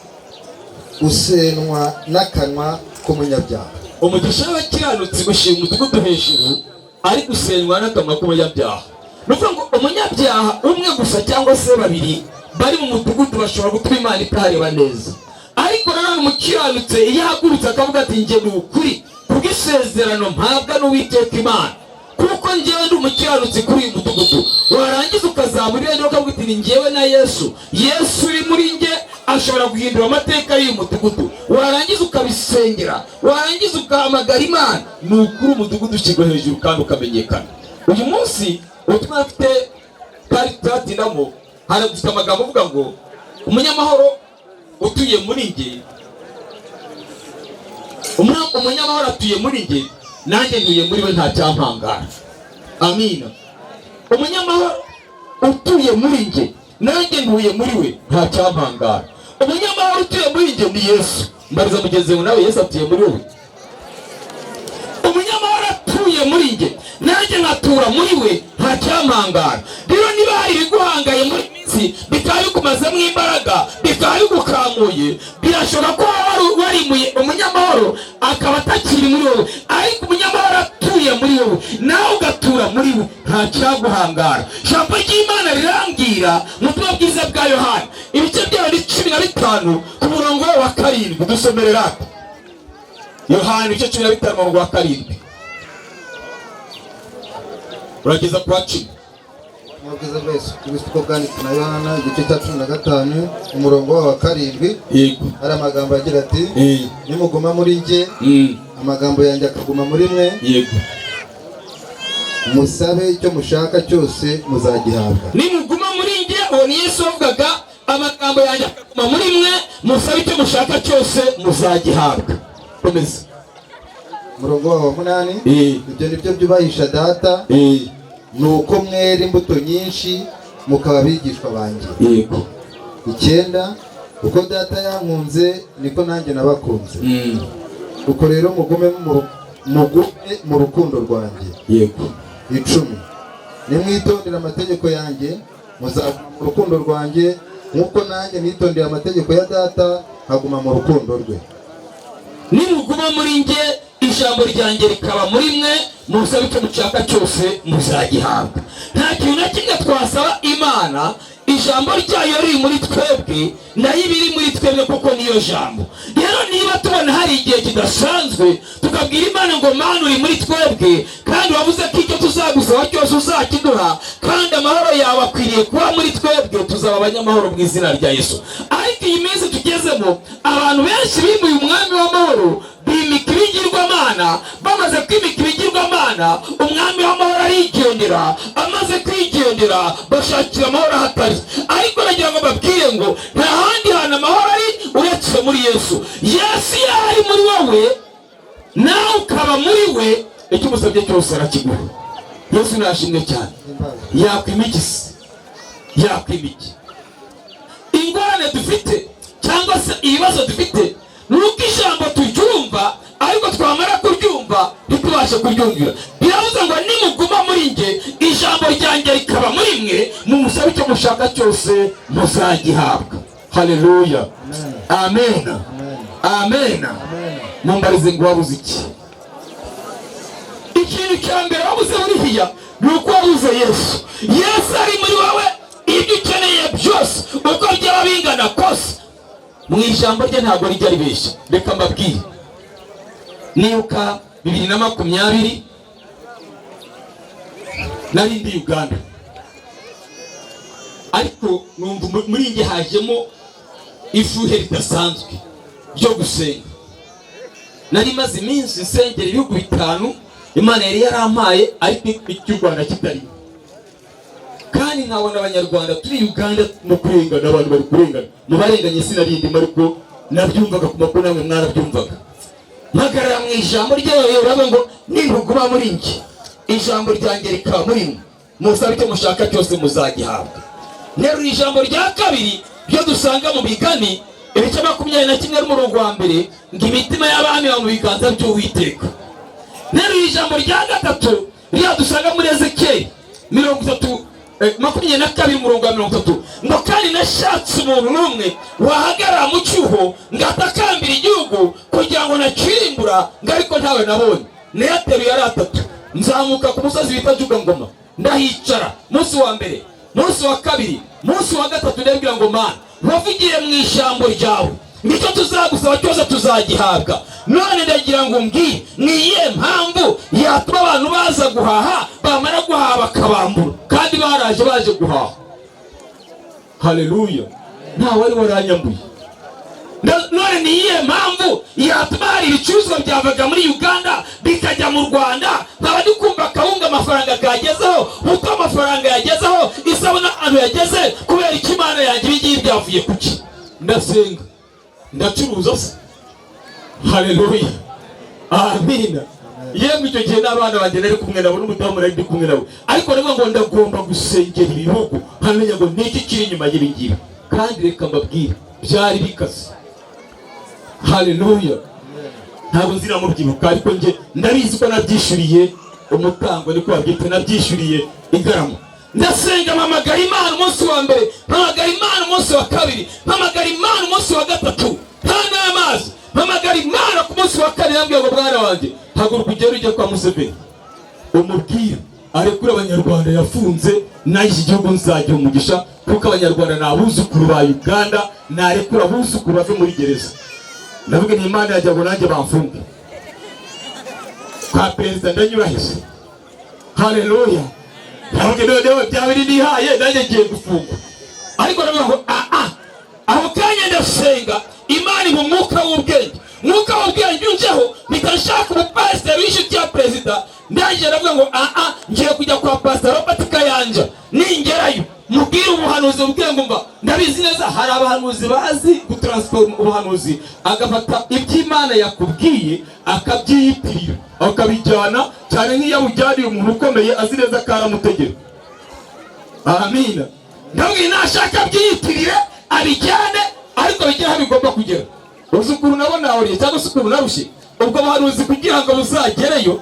usenwa n'akanwa k'umunyabyaha. Umugisha w'abakiranutsi ushyira umudugudu hejuru, ariko usenwa n'akanwa k'umunyabyaha. Nuvuga ngo umunyabyaha umwe gusa cyangwa se babiri bari mu mudugudu bashobora gutuma Imana itahareba neza. Ariko nanone umukiranutse iyo ahagurutse akavuga ati njye ni ukuri kubw'isezerano mpabwa n'Uwiteka Imana, kuko njyewe ndi umukiranutsi kuri uyu mudugudu. Warangiza ukazamura ibendera ukavuga uti ni njyewe na Yesu, Yesu uri muri njye ashobora guhindura amateka y'uyu mudugudu. Warangiza ukabisengera, warangiza ugahamagara Imana, ni ukuri umudugudu ushyirwa hejuru kandi ukamenyekana. Uyu munsi ubutumwa mfite kandi turatindamo, hari dufite amagambo avuga ngo umunyamahoro utuye muri njye, umunyamahoro atuye muri njye, nanjye ntuye muri we nta cyampangara. Amina. Umunyamahoro utuye muri njye, nanjye ntuye muri we nta cyampangara. Umunyamahoro utuye muri njye ni Yesu. mbariza mugenzi wawe nawe Yesu atuye muri wowe. Umunyamahoro atuye muri njye nanjye nkatura muri we nta cyampangara. Rero niba hari ibiguhangaye muri minsi bikaba bikumazemo imbaraga bikaba bigukamuye, birashoboka ko warimuye umunyamahoro akaba atakiri muri wowe, ariko umunyamahoro atuye muri wowe nawe ugatura muri we nta cyaguhangara. Ijambo ry'Imana rirambwira mu butumwa bwiza bwa Yohana ibice byayo ni 15 ku murongo wa 7. Dusomerera Yohana ibice 15 umurongo wa 7 urageza kwa 10. Mubwiza Yesu Kristo bwanditse na Yohana igice cya 15 umurongo wa 7. Yego. Hari amagambo agira ati nimuguma muri njye amagambo yanjye akaguma muri mwe. Yego. Musabe icyo mushaka cyose muzagihabwa. Nimuguma muri njye, uwo ni Yesu avugaga, amagambo yanjye akaguma muri mwe, musabe icyo mushaka cyose muzagihabwa. Komeza. Umurongo wa 8. Ibyo nibyo byubahisha data, nuko mwera imbuto nyinshi mukaba bigishwa banjye. Yego. 9. Uko data yankunze niko nanjye nabakunze. Uko rero mugume mu rukundo rwanjye. Yego. 10. Nimwitondera amategeko yanjye muzaguma mu rukundo rwanjye nkuko nanjye nitondera amategeko ya data nkaguma mu rukundo rwe. Nimuguma muri njye ijambo ryanjye rikaba muri mwe, musabe icyo mushaka cyose muzagihabwa. Nta kintu na kimwe twasaba Imana ijambo ryayo riri muri twebwe nayo ibiri muri twebwe kuko niyo jambo. Rero niba tubona hari igihe kidasanzwe tukabwira Imana ngo Mana uri muri twebwe kandi wavuze ko icyo tuzagusaba cyose uzakiduha kandi amahoro yawe akwiriye kuba muri twebwe, tuzaba abanyamahoro mu izina rya Yesu. Ariko iyi minsi tugezemo abantu benshi bimuye umwami w'amahoro bimika ibigirwamana. Bamaze kwimika ibigirwamana umwami w'amahoro arigendera, amaze kwigendera bashakira amahoro ahatari. Ariko nagira ngo babwire ngo nta handi hantu amahoro ari uretse muri Yesu. Yesu yari muri wowe nawe ukaba muri we, icyo umusabye cyose arakiguha. Yesu nashimwe cyane. Yakwimikisi yakwimiki ingorane dufite cyangwa se ibibazo dufite nuko ijambo turyumva ariko twamara kuryumva ntitubashe kuryumvira. Biravuze ngo nimuguma muri njye ijambo ryanjye rikaba muri mwe, mumusabe icyo mushaka cyose muzagihabwa. Haleluya. Amen. Amen. Mumbarize ngo wabuze iki? Ikintu cya mbere wabuze buriya ni uko wabuze Yesu. Yesu ari muri wowe, ibyo ukeneye byose uko byaba bingana kose mu ijambo rye ntabwo rijya ribeshya. Reka mbabwire, nibuka 2020 nari ndi Uganda, ariko numva muri njye hajemo ifuhe ridasanzwe ryo gusenga. Nari maze iminsi nsengera ibihugu 5 Imana yari yarampaye, ariko icy'u Rwanda kitari. Kandi nkabona abanyarwanda turi Uganda mu kurengana, abantu bari kurengana. Mu barenganye sinarindimo, ariko nabyumvaga ku makuru namwe mwarabyumvaga. Mpagarara mu ijambo ryayo uravuga ngo nimuguma muri njye ijambo ryanjye rikaba muri mwe, musabe icyo mushaka cyose muzagihabwa. Nero ijambo rya kabiri ryo dusanga mu Migani ibice 21 n'umurongo wa 1 ngo imitima y'abami mu biganza by'Uwiteka. Nero ijambo rya gatatu ryo dusanga muri Ezekiel 22 umurongo wa 30 ngo kandi nashatse umuntu n'umwe wahagarara mu cyuho ngatakambira igihugu kugira ngo nakirimbura, ngo ariko ntawe nabonye. Neyateruye ari 3. Nzamuka ku musozi wita Jugangoma ndahicara munsi wa mbere, munsi wa kabiri, munsi wa gatatu, ndabwira ngo Mana wavugiye mu ijambo ryawe nicyo tuzagusaba cyose tuzagihabwa. None ndagira ngo mbwire niye mpamvu yatuma abantu baza guhaha, bamara guhaha bakabambura kandi baraje baje guhaha. Haleluya. Nta wari waranyambuye. None niye mpamvu yatuma hari ibicuruzwa byavaga muri Uganda bikajya mu Rwanda, nkaba dukumva akawunga amafaranga kagezeho uko amafaranga yagezeho, isabuna ahantu yageze kubera icyo Imana yanjye bigiye byavuye kuki. Ndasenga ndacuruza se. Haleluya. Amina. Yemwe icyo gihe n'abana banjye nari kumwe nabo n'umudamu nari kumwe nabo, ariko rero ngo ndagomba gusengera ibihugu nkamenya ngo niki kiri inyuma y'ibingibi. Kandi reka mbabwire byari bikaze. haleluya. Ntabwo nziramubyibuka ariko nge ndabizi ko nabyishuriye umutango, niko babyita, nabyishuriye igarama. Ndasenga mpamagara Imana umunsi wa mbere, mpamagara Imana umunsi wa kabiri, mpamagara Imana umunsi wa gatatu, nta n'amazi, mpamagara Imana ku munsi wa kane. Yambwiye ngo mwana wanjye haguruka ugere ujye kwa Museveni umubwire arekure abanyarwanda yafunze, naho iki gihugu nzagira umugisha, kuko abanyarwanda ni abuzukuru ba Uganda, narekura abuzukuru bave muri gereza. Ndavuga ni Imana yajya ngo nanjye bamfunge kwa perezida ndanyurahise, haleluya. Ndavuga noneho byaba biri nihaye nanjye ngiye gufungwa. Ariko ndavuga ngo aho kanya ndasenga Imana mu mwuka w'ubwenge, mwuka w'ubwenge unjeho, nikashaka umupasiteri w'inshuti ya perezida. Ndaje ndavuga ngo ngiye kujya kwa Pastor Robert Kayanja, ningerayo mubwire ubuhanuzi ubwenge. Mba ndabizi neza hari abahanuzi bazi gutransform ubuhanuzi, agafata iby'Imana yakubwiye akabyiyitirira akabijyana cyane nk'iyo ujyaniye umuntu ukomeye azi neza ko aramutegera. Amina. Ndabwira nashaka byiyitirire abijyane, ariko bigera bigomba kugera. Uzukuru nabo nawe cyangwa sukuru narushye ubwo bahanuzi kugira ngo buzagereyo.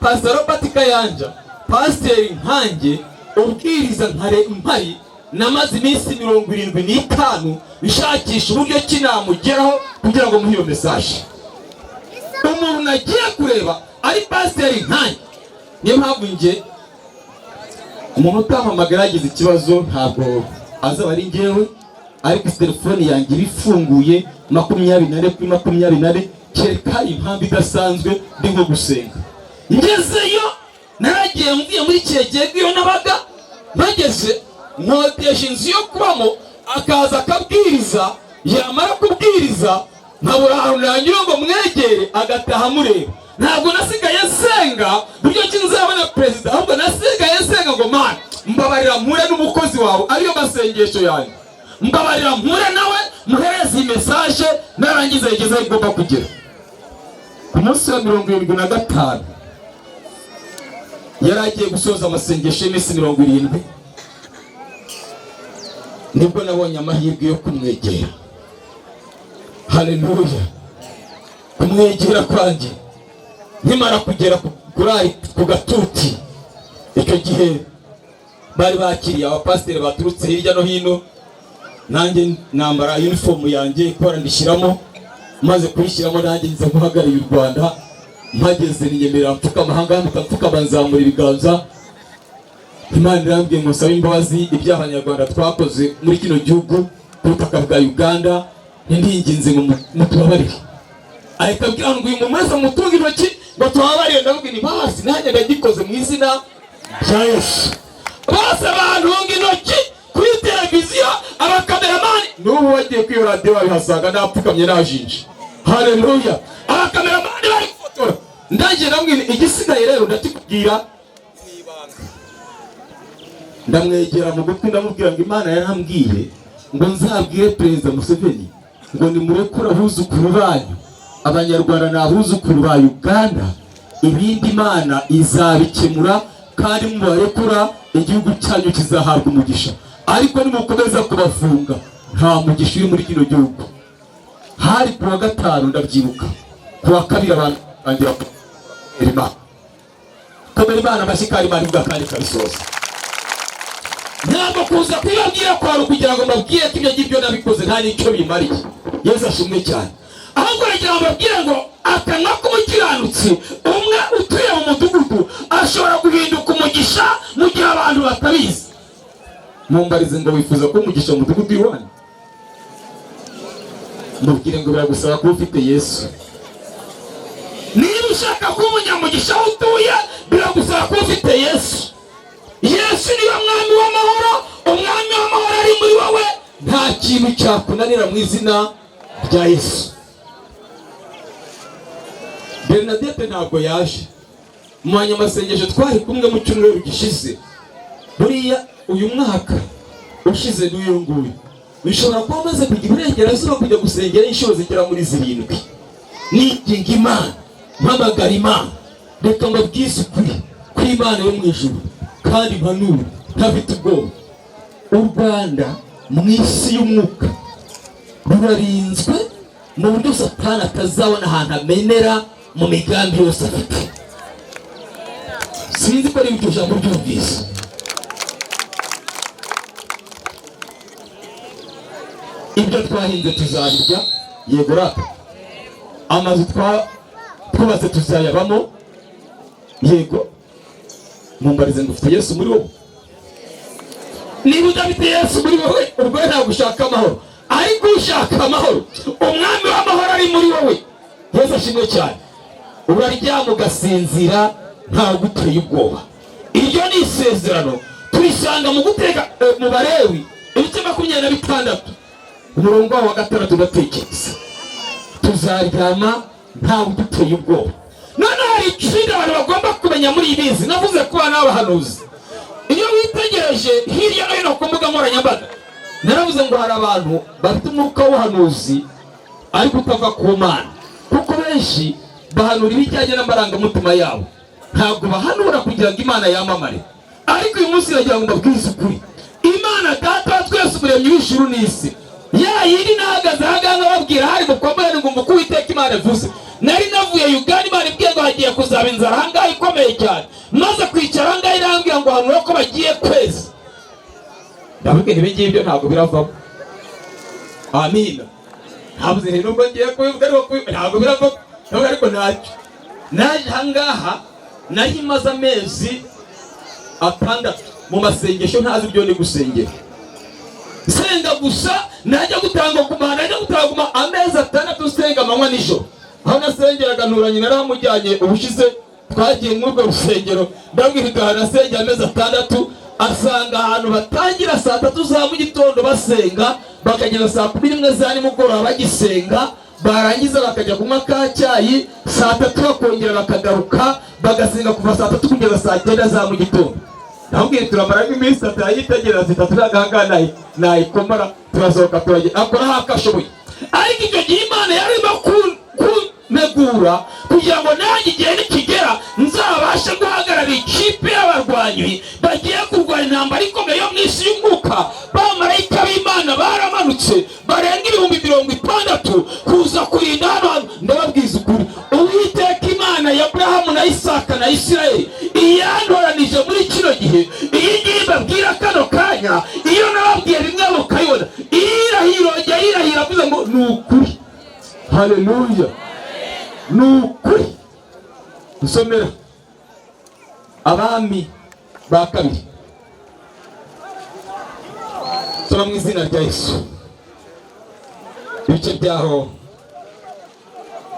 Pastor Robert Kayanja, pasiteri nkanjye, ubwiriza nkare mpari, namaze iminsi 75 nshakisha uburyo ki namugeraho kugira ngo muhe iyo message. Umuntu nagiye kureba ari pasiteri nkanjye. Niyo mpamvu nge umuntu utampamagara yagize ikibazo ntabwo azaba ari ngewe, ariko telefone yanjye ifunguye 24/24 kereka impamvu idasanzwe ndi nko gusenga. Ngezeyo naragiye mvuye muri Cyegego iyo nabaga, bageze nkodesha inzu yo kubamo, akaza akabwiriza, yamara kubwiriza nkabura ahantu nanyura ngo mwegere, agataha mureba. Ntabwo nasigaye senga buryo ki nzabona perezida, ahubwo nasigaye senga ngo Mana mbabarira mpure n'umukozi wawe, ariyo masengesho yanjye. Mbabarira mpure nawe, muhereze iyi message, narangiza igeze igomba kugera. Ku munsi wa 75 yaragiye gusoza amasengesho y'iminsi 70, nibwo nabonye amahirwe yo kumwegera. Haleluya. Kumwegera kwanjye nkimara kugera ku gatuti, icyo gihe bari bakiriye abapasiteri baturutse hirya no hino, nanjye nambara uniform yanjye ikora ndishyiramo, maze kuyishyiramo nanjye nza guhagararira u Rwanda. Mpageze niyemerera mfuka amahanga mfuka banzamura ibiganza. Imana irambwiye ngo sabe imbabazi ibyaha abanyarwanda twakoze muri kino gihugu ku butaka bwa Uganda, ndinginze ngo mutubabarire. Ariko abwira ngo uyu mumaze mutunga intoki ngo tubabarire. Ndavuga ni basi nanjye ndagikoze mu izina rya Yesu. Bose bantunga intoki kuri televiziyo, abakameramani n'ubu bagiye kuri radio babihasanga napfukamye najinje. Haleluya. Abakameramani bari gufotora. Ndagiye ndambwira igisigaye rero ndatikubwira mwibanga. Ndamwegera mu gutwi ndamubwira ngo Imana yarambwiye ngo nzabwire Perezida Museveni ngo nimurekura abuzukuru banyu, abanyarwanda n'abuzukuru ba Uganda, ibindi Imana izabikemura, kandi mubarekura igihugu cyanyu kizahabwa umugisha. Ariko nimukomeza kubafunga nta mugisha uri muri kino gihugu. Hari ku wa gatanu ndabyibuka, ku wa kabiri abantu bangira Imana komera Imana amashikari Imana ibwa kandi kabisoza. Ntabwo kuza kwibabwira kwaro kugira ngo mbabwire ko ibyo ngibyo nabikoze nta n'icyo bimariye. Yesu ashimwe cyane. Ahubwo nagira ngo mbabwire ngo akanwa k'umukiranutsi umwe utuye mu mudugudu ashobora guhinduka umugisha mu gihe abantu batabizi. Mumbarize ngo wifuza ko umugisha mu mudugudu iwanyu? Mubwire ngo biragusaba kuba ufite Yesu. Niba ushaka kuba umunyamugisha utuye, biragusaba kuba ufite Yesu. Yesu niwe mwami w'amahoro, umwami w'amahoro ari muri wowe, nta kintu cyakunanira mu izina rya Yesu. Bernadette ntabwo yaje mu banyamasengesho twari kumwe mu cyumweru gishize. Buriya uyu mwaka ushize n'uyu nguyu bishobora kuba amaze kugira uburengerazuba kujya gusengera inshuro zigera muri 7. Niginga Imana, mpamagara Imana, reka mbabwize ukuri kuri Imana yo mu ijuru, kandi mpanura ntafite ubwoba. U Rwanda mu isi y'umwuka rurarinzwe mu buryo Satani atazabona ahantu amenera mu migambi yose afite. Sinzi ko ari ibyo jambo byumvise. Ibyo twahinze tuzabirya, yego rata. Amazu twubatse tuzayabamo, yego. Mumbarize ngo ufite Yesu muri wowe. Niba udafite Yesu muri wowe, ubwo ntabwo ushaka amahoro. Ariko ushaka amahoro, umwami w'amahoro ari muri wowe. Yesu ashimwe cyane. Uraryama ugasinzira nta guteye ubwoba. Iryo ni isezerano turisanga mu guteka mu Balewi ibice 26 umurongo wa 6 ugatekereza. Tuzaryama nta guteye ubwoba. None hari ikindi abantu bagomba kumenya muri ibizi. Navuze ko bana b'abahanuzi, iyo witegereje hirya no hino ku mbuga nkoranyambaga, naravuze ngo hari abantu bafite umwuka w'ubuhanuzi ariko utava ku Mana, kuko benshi bahanura ibijyanye n'amarangamutima yabo, ntabwo bahanura kugira ngo Imana yamamare. Ariko uyu munsi nagira ngo mbabwize ukuri, Imana Data twese umuremyi w'ijuru n'isi, ya yindi nahagaze ahaganga babwira hari mu kwambara ngo mvuke Uwiteka Imana ivuze. Nari navuye Uganda, Imana ibwiye ngo hagiye kuzaba inzara ahangaha ikomeye cyane, maze kwicara ahangaha irambwira ngo hanura ko bagiye kwezi. Ndababwira ibi ngibyo ntabwo biravamo. Amina. Ntabwo rero nubwo ngiye kubivuga ariko ntabwo biravamo. Ntabwo ariko ntacyo. Naje ahangaha nari maze amezi 6 mu masengesho ntazi ibyo ni gusengera. Senga gusa najya gutanga kumana, najya gutanga amezi 6 senga amanywa nijoro. Aho nasengeraga nturanye naramujyanye ubushize twagiye mu rwo rusengero, ndabwira igahana sengera amezi 6, asanga ahantu batangira saa 3 za mu gitondo basenga, bakageza saa 11 za nimugoroba bagisenga, barangiza bakajya kunywa ka cyayi, saa 3 bakongera bakagaruka bagasenga kuva saa 3 kugeza saa 9 za mu gitondo. Ndabwira turamara iminsi 3 yitegera 3 nagahangana nayikomara, turazoka turagenda akora hakashoboye. Ariko icyo gihe Imana yarimo kunegura kugira ngo nanjye igihe nikigera nzabashe guhagarara ikipe y'abarwanyi bagiye kurwanya intambara ikomeye yo mu isi y'umwuka. Bamarayika b'Imana baramanutse barenga 60,000 kuza kurinda hano. Ndababwiza ukuri, Uwiteka Imana ya Abrahamu na Isaka na Isirayeli iyantoranije muri kino gihe, iyi ngiyi mbabwira kano kanya, iyo nababwiye rimwe mukayibona, irahira avuze ngo ni ukuri. Haleluya, ni ukuri. Nsomera Abami ba kabiri, soma mu izina rya Yesu ibice byaho,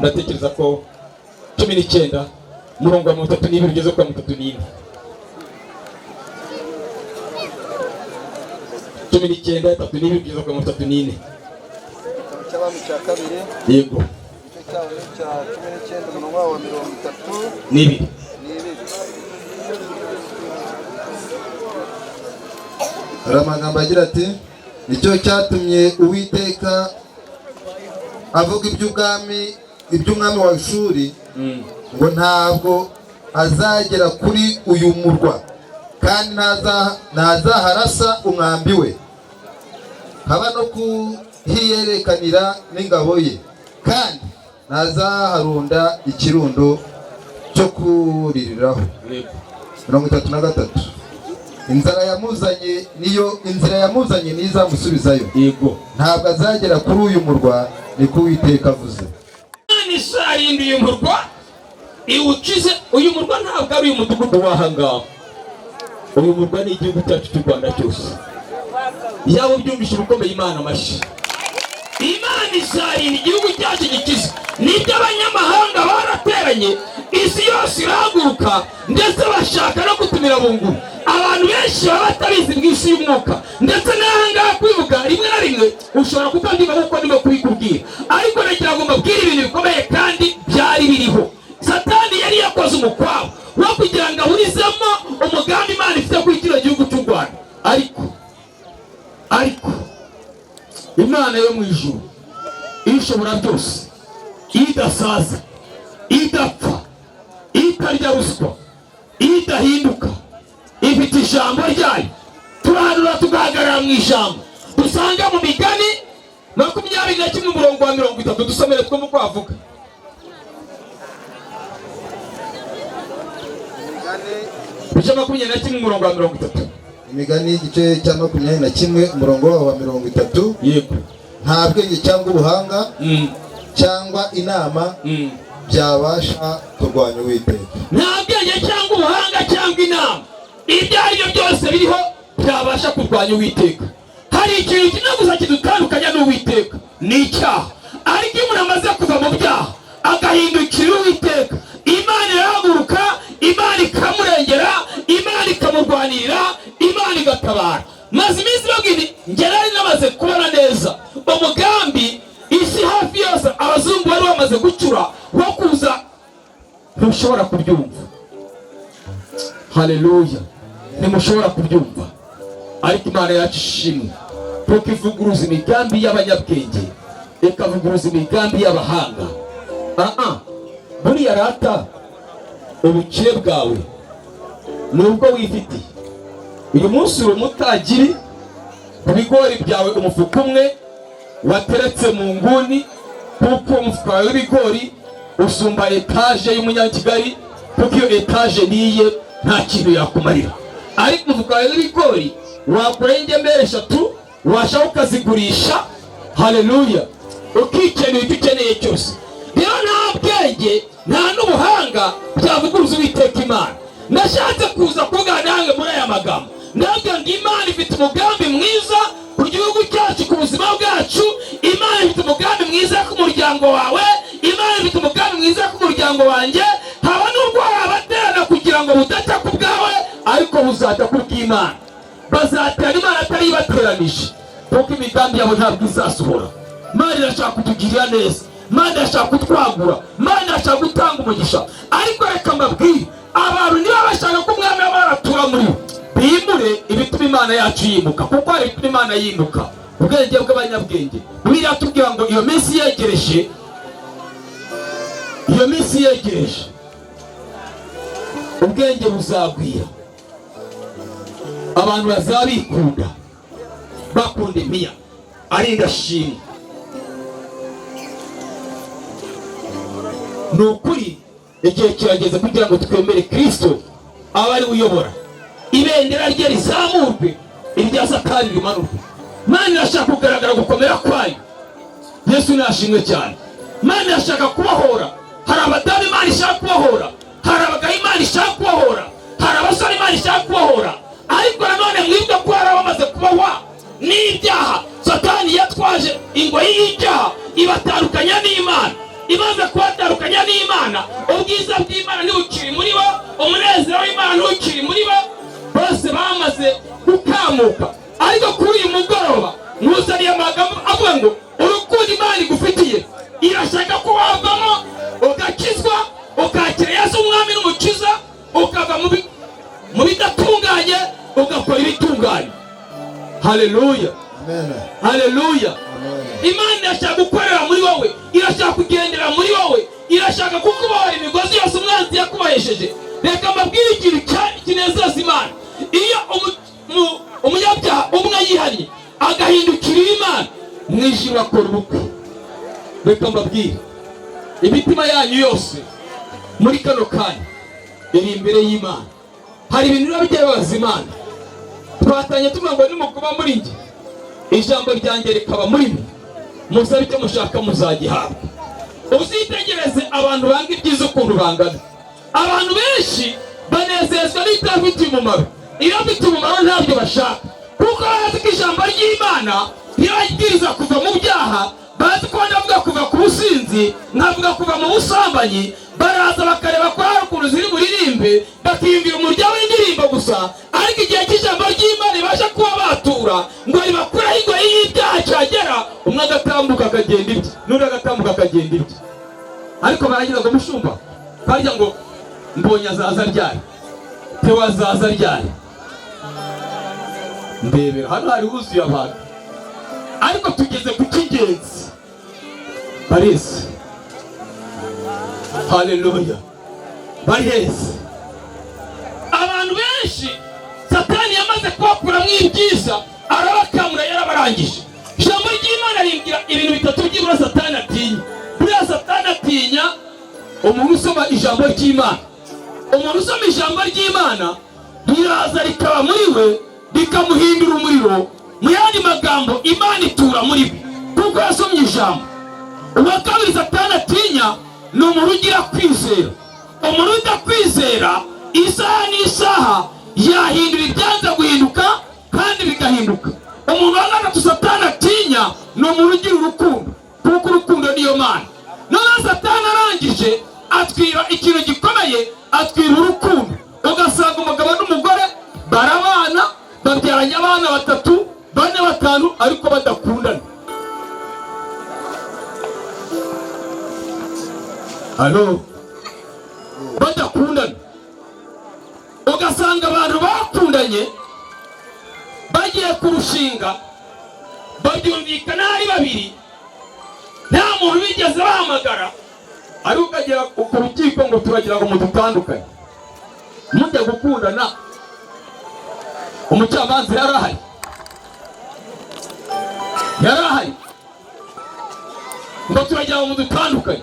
ndatekereza ko 19 umurongo wa 32 ugeze kwa 34. 19 32 ugeze kwa 34. Cyabami cya kabiri, yego cya 19 umurongo wa 32 n'ibiri. Amagambo agira ati, nicyo cyatumye Uwiteka avuga iby'umwami wa Ashuri ngo ntabwo azagera kuri uyu murwa, kandi ntazaharasa umwambi we, haba no kuhiyerekanira n'ingabo ye, kandi ntazaharunda ikirundo cyo kuririraho. 33. Inzira yamuzanye nizamusubizayo, yego ntabwo azagera kuri uyu murwa, niko Uwiteka avuze. Isarindi uyu murwa iwukize. Uyu murwa ntabwo ari uyu mudugudu wahangaho, uyu murwa ni igihugu cyacu cy'u Rwanda cyose. Yabo byumvisha ubukomeye Imana amashi. Imana isarindi igihugu cyacu gikize. Nibyo abanyamahanga barateranye, isi yose irahaguruka ndetse bashaka no gutumira bunguru. Abantu benshi baba batabizi bw'isi y'umwuka, ndetse n'ahangaha kwivuga rimwe na rimwe ushobora kutandiba kuko ndimo kubikubwira, ariko nagira ngo mbabwire ibintu bikomeye kandi byari biriho. Satani yari yakoze umukwabu wo kugira ngo ahurizemo umugambi Imana ifite kuri kino gihugu cy'u Rwanda. Ariko Imana yo mu ijuru ishobora byose, idasaza, idapfa, itarya ruswa, idahinduka, ifite ijambo ryayo. Turahanura tugahagarara mu ijambo. Dusanga mu Migani 21 umurongo wa 30 dusomere twumva uko avuga. Bice 21 umurongo wa 30. Imigani igice cya 21 umurongo wa 30. Yego. Nta bwenge cyangwa ubuhanga cyangwa inama byabasha kurwanya Uwiteka. Nta bwenge cyangwa ubuhanga cyangwa inama ibyo ari byo byose biriho byabasha kurwanya Uwiteka. Hari ikintu kimwe gusa kidutandukanya n'Uwiteka, ni icyaha. Ariko iyo umuntu amaze kuva mu byaha agahindukira Uwiteka, Imana irahaguruka, Imana ikamurengera, Imana ikamurwanirira, Imana igatabara. Maze iminsi babwira njye nari namaze kubona neza umugambi isi hafi yose abazungu bari bamaze gucura wo kuza, ntushobora kubyumva. Haleluya, ntimushobora kubyumva. Ariko Imana yacu ishimwe kuko ivuguruza imigambi y'abanyabwenge, ikavuguruza imigambi y'abahanga. Buriya rata ubukire bwawe nubwo wifitiye. Uyu munsi uri umutagiri, ibigori byawe umufuka umwe wateretse mu nguni, kuko umufuka wawe w'ibigori usumba etaje y'umunyakigali, kuko iyo etaje niye nta kintu yakumarira. Ariko umufuka wawe w'ibigori wakora ingemeri 3 washaka ukazigurisha. Haleluya, ukikeneye icyo ukeneye cyose. Rero nta bwenge nta n'ubuhanga byavuguruza Uwiteka Imana. Nashatse kuza kuvuga nange muri aya magambo, ndavuga ngo Imana ifite umugambi mwiza ku gihugu cyacu, ku buzima bwacu. Imana ifite umugambi mwiza ku muryango wawe, Imana ifite umugambi mwiza ku muryango wanjye. Haba n'ubwo abaterana kugira ngo budacya ku bwawe, ariko buzajya ku bw'Imana. Bazatera Imana atari ibateranije, kuko imigambi yabo ntabwo izasohora. Imana irashaka kutugirira neza, Imana irashaka kutwagura, Imana irashaka gutanga umugisha. Ariko reka mbabwire, abantu niba bashaka ko umwami w'abaratura muri bimure ibituma Imana yacu yimuka, kuko hari ibituma Imana yimuka. Ubwenge bw'abanyabwenge Bibiliya tubwira ngo iyo minsi yegereje, iyo minsi yegereje ubwenge buzagwira. Abantu bazabikunda, bakunda imiya ari indashimwe. Ni ukuri igihe kirageze kugira ngo twemere Kristo aba ari uyobora, ibendera rye rizamurwe, irya Satani rimanurwe. Imana irashaka kugaragara gukomera kwayo. Yesu nashimwe cyane. Imana irashaka kubahora. Hari abadamu Imana ishaka kubahora, hari abagabo Imana ishaka kubahora, hari abasore Imana ishaka kubahora. Ariko nanone mwibuke ko hari abamaze kubaho n'ibyaha. Satani yatwaje ingoyi y'ibyaha ibatandukanya n'Imana. Imaze kubatandukanya n'Imana, ubwiza bw'Imana ntibukiri muri bo, umunezero w'Imana ntukiri muri bo, bose bamaze gukamuka. Ariko kuri uyu mugoroba mwuzaniye amagambo avuga ngo urukundo Imana igufitiye, irashaka ko wavamo ugakizwa, ukakira Yesu umwami n'umukiza, ukava mu bidatunganye ugakora ibitunganye. Haleluya, haleluya. Imana irashaka gukorera muri wowe, irashaka kugendera muri wowe, irashaka kukubohora imigozi yose umwanzi yakubahesheje. Reka mbabwire ikintu kinezeza Imana. Iyo umunyabyaha umwe yihannye agahindukirira Imana, mwijima akora ubukwe. Reka mbabwire, imitima yanyu yose muri kano kanya iri imbere y'Imana. Hari ibintu biba bibabaza Imana. Twatanye tuvuga ngo nimukuba muri njye, ijambo ryanjye rikaba muri mwe, musabe icyo mushaka muzagihabwa. Uzitegereze abantu banga ibyiza ukuntu bangana. Abantu benshi banezezwa n'ibidafitiye umumaro. Iyo bifite umumaro ntabyo bashaka, kuko bazi ko ijambo ry'Imana ribabwiriza kuva mu byaha. Bazi ko ndavuga kuva ku businzi, nkavuga kuva mu busambanyi. Baraza bakareba ko hari ukuntu ziri buririmbe, bakiyumvira umurya w'indirimbo gusa. Ariko igihe cy'ijambo ry'Imana ibasha kuba batura ngo ribakuraho ingoyi y'ibyaha cyagera, umwe agatambuka akagenda ibye, n'undi agatambuka akagenda ibye. Ariko baragira ngo mushumba, barya ngo mbonye azaza ryari, Theo azaza ryari. Ndebera hano hari huzuye abantu, ariko tugeze ku cy'ingenzi. Barisi, haleluya, bariheze. Abantu benshi Satani yamaze kubakura mu ibyiza, arabakamura, yarabarangije. Ijambo ry'Imana imana arimbwira ibintu bitatu byibura satani atinya. Buriya satani atinya umuntu usoma ijambo ry'Imana. Umuntu usoma ijambo ry'Imana riraza rikaba muri we rikamuhindura umuriro. Mu yandi magambo Imana itura muri we kuko yasomye ijambo. Uwa kabiri satani atinya ni umuntu ugira kwizera. Umuntu udakwizera isaha n'isaha yahindura ibyanza guhinduka kandi bigahinduka. Umuntu wa gatatu satani atinya ni umuntu ugira urukundo kuko urukundo niyo Mana. None satani arangije atwira ikintu gikomeye, atwira urukundo. Ugasanga umugabo n'umugore barabana, babyaranye abana 3, 4, 5 ariko badakundana. Alo, badakundana. Ugasanga abantu bakundanye bagiye kurushinga, babyumvikana ari babiri, nta muntu bigeze bahamagara, ari ukagera ku rukiko ngo turagira ngo mudutandukanye. Mujya gukundana umucamanza yarahari ngo turagira ngo mudutandukanye.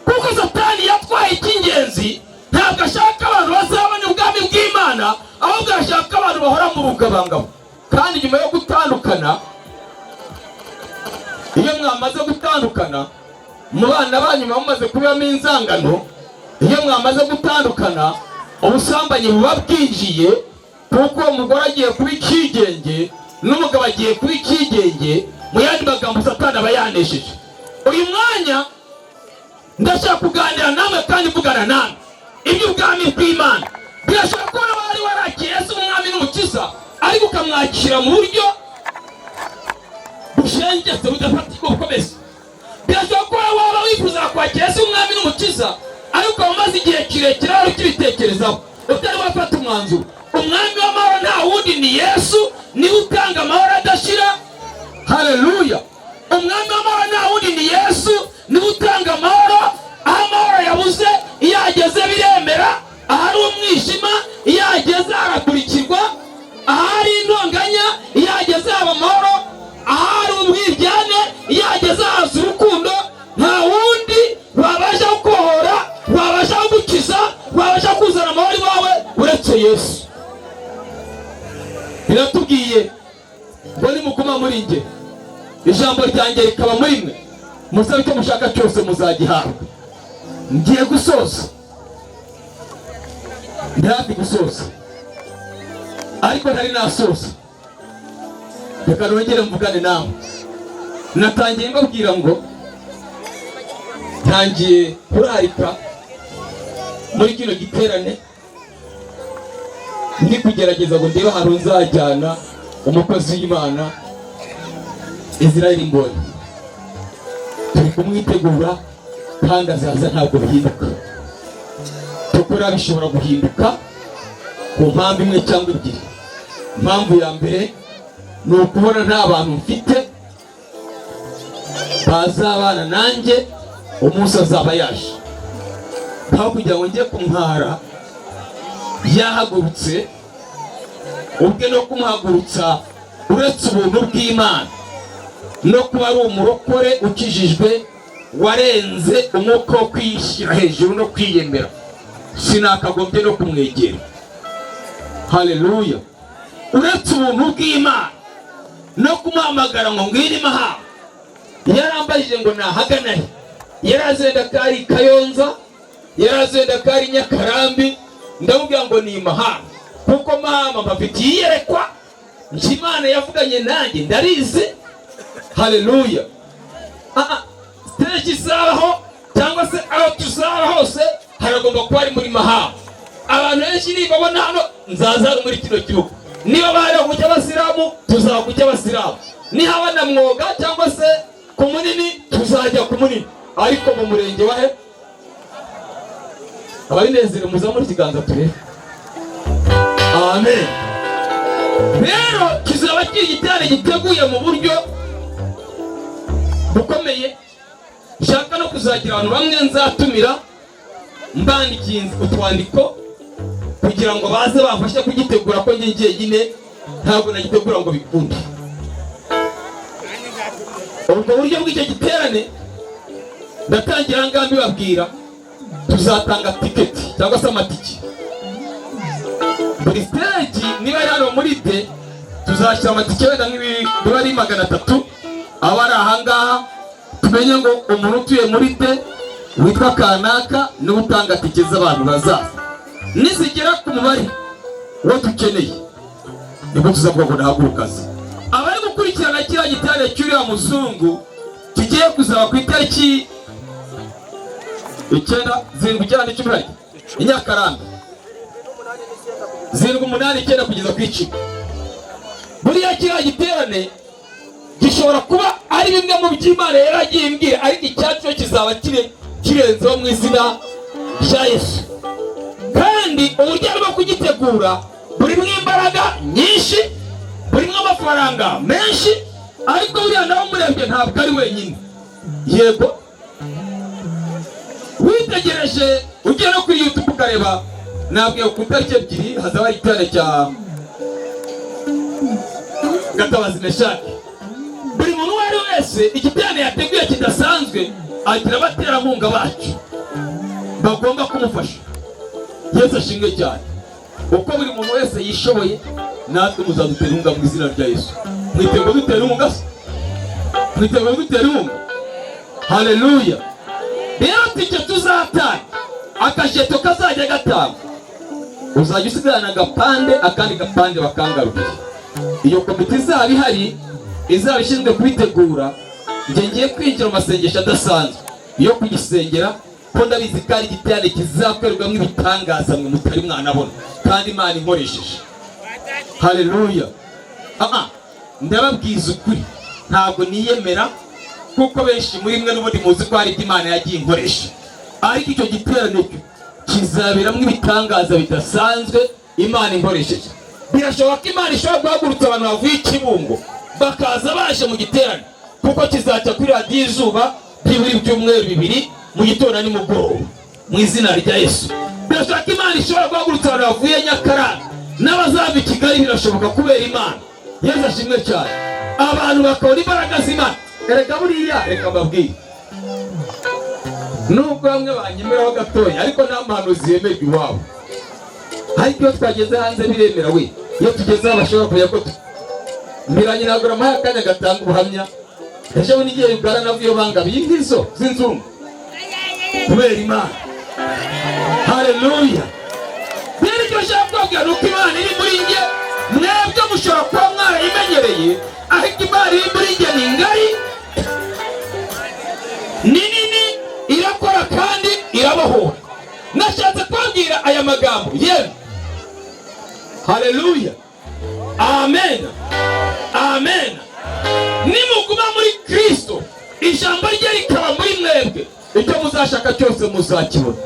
Kuko satani yatwaye icy'ingenzi, ntabwo ashaka abantu bazabona ubwami bw'Imana, ahubwo ashaka abantu bahora mu rugabangabo. Kandi nyuma yo gutandukana, iyo mwamaze gutandukana, mu bana banyu mumaze kubamo inzangano, iyo mwamaze gutandukana ubusambanyi buba bwinjiye, kuko umugore agiye kuba ikigenge n'umugabo agiye kuba ikigenge. Mu yandi magambo satani aba yanesheje. Uyu mwanya ndashaka kuganira namwe kandi mvugana namwe iby'ubwami bw'Imana. Birashoboka ko wari warakiye Yesu umwami n'umukiza, ariko ukamwakira mu buryo bushengetse budafatika bukomeza. Birashoboka ko waba wifuza kwakira Yesu umwami n'umukiza, ariko umaze igihe kirekire wari ukibitekerezaho utari wafata umwanzuro. Umwami w'amahoro nta wundi ni Yesu, niwe utanga amahoro adashira. Haleluya. Umwami w'amahoro nta wundi ni Yesu, niwe utanga amahoro. Aho amahoro yabuze iyo ageze biremera, ahari umwijima iyo ageze harakurikirwa, ahari intonganya iyo ageze haba amahoro, ahari umwiryane iyo ageze haza urukundo. Nta wundi wabasha kukohora, wabasha gukiza, wabasha kuzana amahoro iwawe uretse Yesu. Biratubwiye ngo nimuguma muri njye, ijambo ryanjye rikaba muri mwe, musabe icyo mushaka cyose muzagihabwa. Ngiye gusoza, ndafi gusoza, ariko ntari nasoza. Reka nongere mvugane nawe. Natangiye mbabwira ngo ntangiye kurarika muri kino giterane, ndi kugerageza ngo ndebe ahantu nzajyana umukozi w'Imana Israel Mbonyi. Turi kumwitegura kandi azaza ntabwo bihinduka. Tukora bishobora guhinduka ku mpamvu imwe cyangwa ebyiri. Impamvu ya mbere ni ukubona nta bantu mfite bazabana nanjye umunsi azaba yaje. Aho kugira ngo njye kumwara yahagurutse, ubwe no kumuhagurutsa uretse ubuntu bw'Imana no kuba ari umurokore ukijijwe warenze umwuka wo kwishyira hejuru no kwiyemera, sinakagombye no kumwegera. Haleluya. Uretse ubuntu bw'Imana no kumuhamagara ngo ngwino imahanga, yarambajije ngo nahaganare. Yarazenda kari Kayonza, yarazenda kari Nyakarambi, ndamubwira ngo ni imahanga kuko mama mafite yiyerekwa Imana yavuganye nanjye ndarize. Haleluya. Stage zaho cyangwa se aho tuzaba hose haragomba kuba ari muri mahanga. Abantu benshi nibabona hano nzaza muri kino gihugu, niba bari kujya abasilamu tuzaba kujya abasilamu, nihaba na mwoga cyangwa se ku munini tuzajya ku munini, ariko mu murenge wahe abinezero muza muri kiganza turebe. Amen. Rero kizaba kigitane giteguye mu buryo bukomeye. Nshaka no kuzagira abantu bamwe nzatumira mbandikiye utwandiko kugira ngo baze bafashe kugitegura, ko ngiye nyine ntabwo nagitegura ngo bikunde. ubwo buryo bw'icyo giterane ndatangira ngambi babwira tuzatanga tiketi cyangwa se amatiki. Buri stage niba ari hano muri de tuzashyira amatike wenda niba ari 300 aba ari ahangaha, tumenye ngo umuntu utuye muri de witwa kanaka niwe utanga tike z'abantu bazaza. Nizigera ku mubare wo dukeneye nibwo tuzavuga ngo nahagurukaze. Abari gukurikirana kiriya giterane cy'uriya muzungu kigiye kuzaba ku itariki 9/7/10 Inyakaranda 7/8/9 kugeza ku 10. Buriya kiriya giterane gishobora kuba ari bimwe mu by'Imana yaragiye imbwira, ariko icyacu kizaba kirenzeho mu izina rya Yesu. Kandi uburyo arimo kugitegura burimo imbaraga nyinshi, burimo amafaranga menshi, ariko buriya nawe umurebye ntabwo ari wenyine. Yego witegereje ugiye no kuri YouTube ukareba, nabwiye ku itariki 2 hazaba igiterane cya Gatabazi Meshaki. Buri muntu wari wese igiterane yateguye kidasanzwe agira abaterankunga bacu bagomba kumufasha. Yesu ashimwe cyane. Uko buri muntu wese yishoboye, natwe muzadutera inkunga mu izina rya Yesu. Mwiteguye gutera inkunga? Mwiteguye gutera inkunga? Haleluya. Rero tike tuzatanga akajeto kazajya gatanga, uzajya usigarana agapande, akandi gapande bakangarukira. Iyo komite izaba ihari, izaba ishinzwe kubitegura, ngiye kwinjira mu masengesho adasanzwe yo kugisengera, ko ndabizi ko ari igiterane kizakorerwamo ibitangaza mwe mutari mwanabona, kandi Imana inkoresheje. Haleluya. Ndababwiza ukuri, ntabwo niyemera, kuko benshi muri mwe n'ubundi muzi ko hari Imana yagiye inkoresha, ariko icyo giterane kizaberamo ibitangaza bidasanzwe Imana inkoresheje. Birashoboka ko Imana ishobora guhagurutsa abantu bavuye Kibungo bakaza baje mu giterane, kuko kizaca kuri radiyo Izuba byibura ibyumweru 2 mu gitondo nimugoroba mu izina rya Yesu. Birashoboka ko Imana ishobora guhagurutsa abantu bavuye Nyakaranda n'abazava i Kigali, birashoboka kubera Imana. Yesu ashimwe cyane. Abantu bakora imbaraga z'Imana. Erega buriya reka mbabwire, nubwo bamwe banyemeraho gatoya, ariko nta mpanuzi yemerwa iwabo. Ariko iyo twageze hanze biremera we, iyo tugezeho bashobora kumenya ko mbiranye nagura amahe akanya gatanga ubuhamya. Ejo bundi ngiye Uganda navuye bangabiye inkizo z'inzungu kubera Imana. Haleluya. Rero icyo nshaka kubabwira ni uko Imana iri muri njye, mwebwe mushobora kuba mwarayimenyereye, ariko Imana iri muri njye ni ngari, ni nini, irakora kandi irabohora. Nashatse kubabwira aya magambo yewe. Haleluya. Amen. Amen. Nimuguma muri Kristo, ijambo rye rikaba muri mwebwe, icyo muzashaka cyose muzakibona.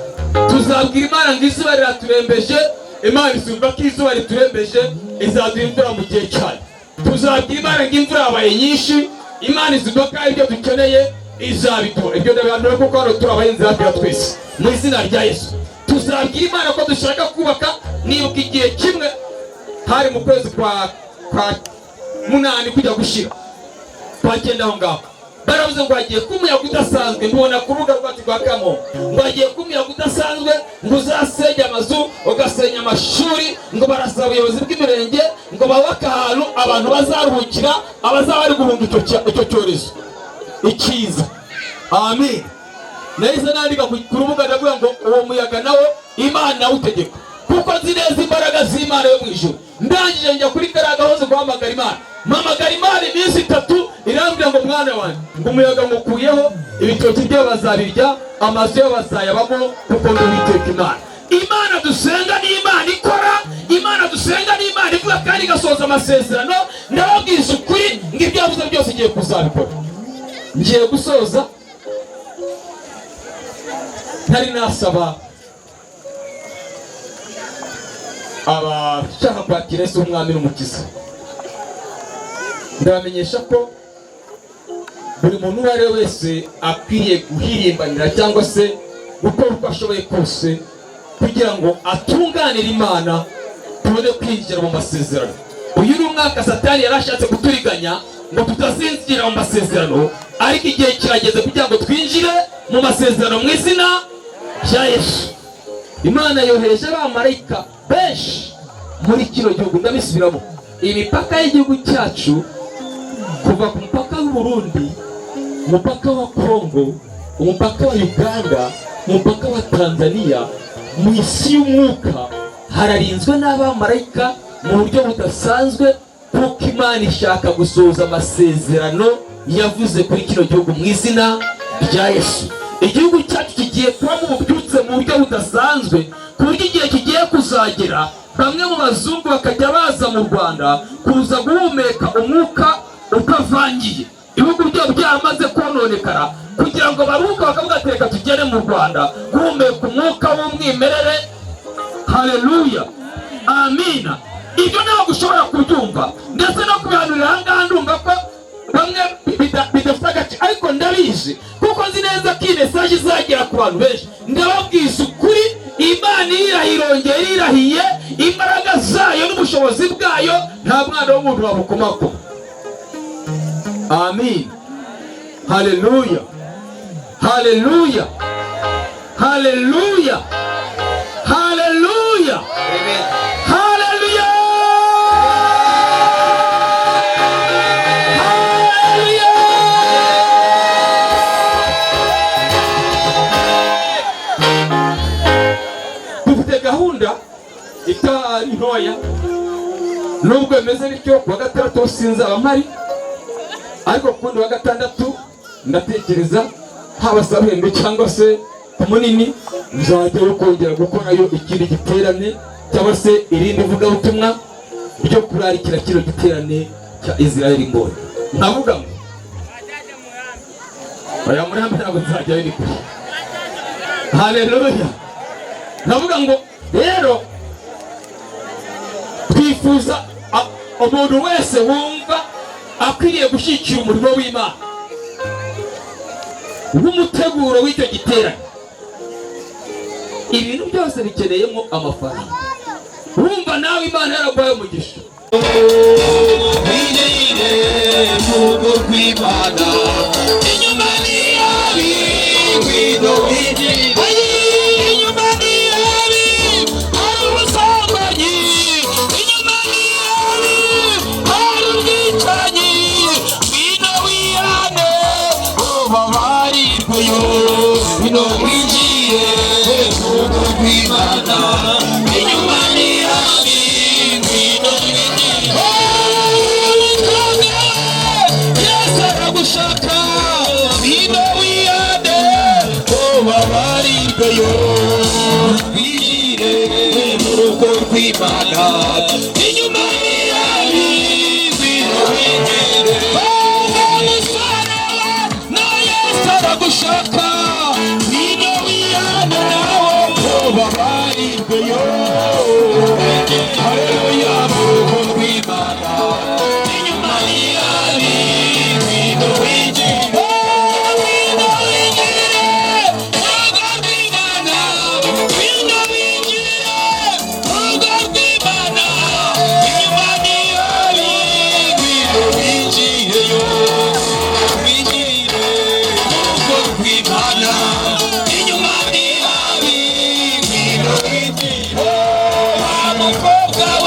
Tuzabwira Imana ngo izuba riraturembeje, Imana isumba ko izuba riturembeje, izaduha imvura mu gihe cyayo. Tuzabwira Imana ngo imvura yabaye nyinshi, Imana isumba ko ibyo dukeneye izabiduha. Ibyo ndabihanura kuko hano turi abahinzi hafi ya twese mu izina rya Yesu. Tuzabwira Imana ko dushaka kubaka. Nibuka igihe kimwe hari mu kwezi kwa 8 kujya gushira, twagenda aho ngaho baravuze ngo hagiye kumuyaga udasanzwe. Mbona ku rubuga rwacu rwa Kamo ngo hagiye kumuyaga udasanzwe, ngo uzasenya amazu, ugasenya amashuri, ngo barasaba ubuyobozi bw'imirenge ngo babake ahantu abantu bazaruhukira, abazaba bari guhunga icyo cyorezo ikiza. Amen. Nahise nandika ku rubuga ndavuga ngo uwo muyaga nawo Imana nawutegeka, kuko nzi neza imbaraga z'Imana yo mu ijuru. Ndangije njya kuri karaga hose guhamagara Imana, mpamagara Imana iminsi 3, irambwira ngo mwana wanjye, ngo umuyaga mukuyeho, ibitoki byo bazabirya, amazu yo bazayabamo, kuko ndi Uwiteka Imana. Imana dusenga ni Imana ikora, Imana dusenga ni Imana ivuga kandi igasohoza amasezerano. Ndababwiza ukuri ngo ibyo yavuze byose igiye kuzabikora. Ngiye gusoza, ntari nasaba abashaka kwakira Yesu umwami n'umukiza, ndabamenyesha ko buri muntu uwo ari we wese akwiriye guhirimbanira cyangwa se gukora uko ashoboye kose kugira ngo atunganire Imana, tubone kwinjira mu masezerano. Uyu ni umwaka Satani yarashatse kuturiganya ngo tutazinjira mu masezerano, ariko igihe kirageze kugira ngo twinjire mu masezerano mu izina rya Yesu. Imana yohereje abamarayika benshi muri kino gihugu. Ndabisubiramo, imipaka y'igihugu cyacu kuva ku mupaka w'u Burundi, umupaka wa Kongo, umupaka wa Uganda, umupaka wa Tanzania, mu isi y'umwuka hararinzwe n'abamarayika mu buryo budasanzwe, kuko Imana ishaka gusohoza amasezerano yavuze kuri kino gihugu mu izina rya Yesu. Igihugu cyacu kigiye kuba mu bubyutse mu buryo budasanzwe, ku buryo igihe kigiye kuzagera bamwe mu bazungu bakajya baza mu Rwanda kuza guhumeka umwuka utavangiye. Ibihugu byabo byamaze kononekara, kugira ngo baruhuke bakavuga ati reka tugere mu Rwanda guhumeka umwuka w'umwimerere. Haleluya, amina. Ibyo ntabwo ushobora kubyumva ndetse no kubihanurira aha ngaha, ndumva ko bamwe bidafite agaciro, ariko ndabizi kuko nzi neza ko iyi mesaje izagera ku bantu benshi. Ndababwiza ukuri, Imana irahirongera, irahiye imbaraga zayo n'ubushobozi bwayo, nta mwana w'umuntu wabukomakoma. Amin. Haleluya, haleluya, haleluya, haleluya, haleluya. Dufite gahunda itari ntoya, nubwo bimeze bityo. Kuwa gatandatu sinzaba mpari, ariko kundi wa gatandatu ndatekereza haba sabembe cyangwa se munini nzajya kongera gukorayo ikindi giterane cyangwa se irindi vugabutumwa ryo kurarikira kino giterane cya Israel Mbonyi. Navuga ngo aya murambi ntabwo nzajyayo ni kuri. Haleluya. Navuga ngo rero twifuza umuntu wese wumva akwiriye gushyigikira umurimo w'Imana nk'umuteguro w'icyo giterane. Ibintu byose bikeneyemo amafaranga. Wumva nawe Imana yaraguhaye umugisha, Umukobwa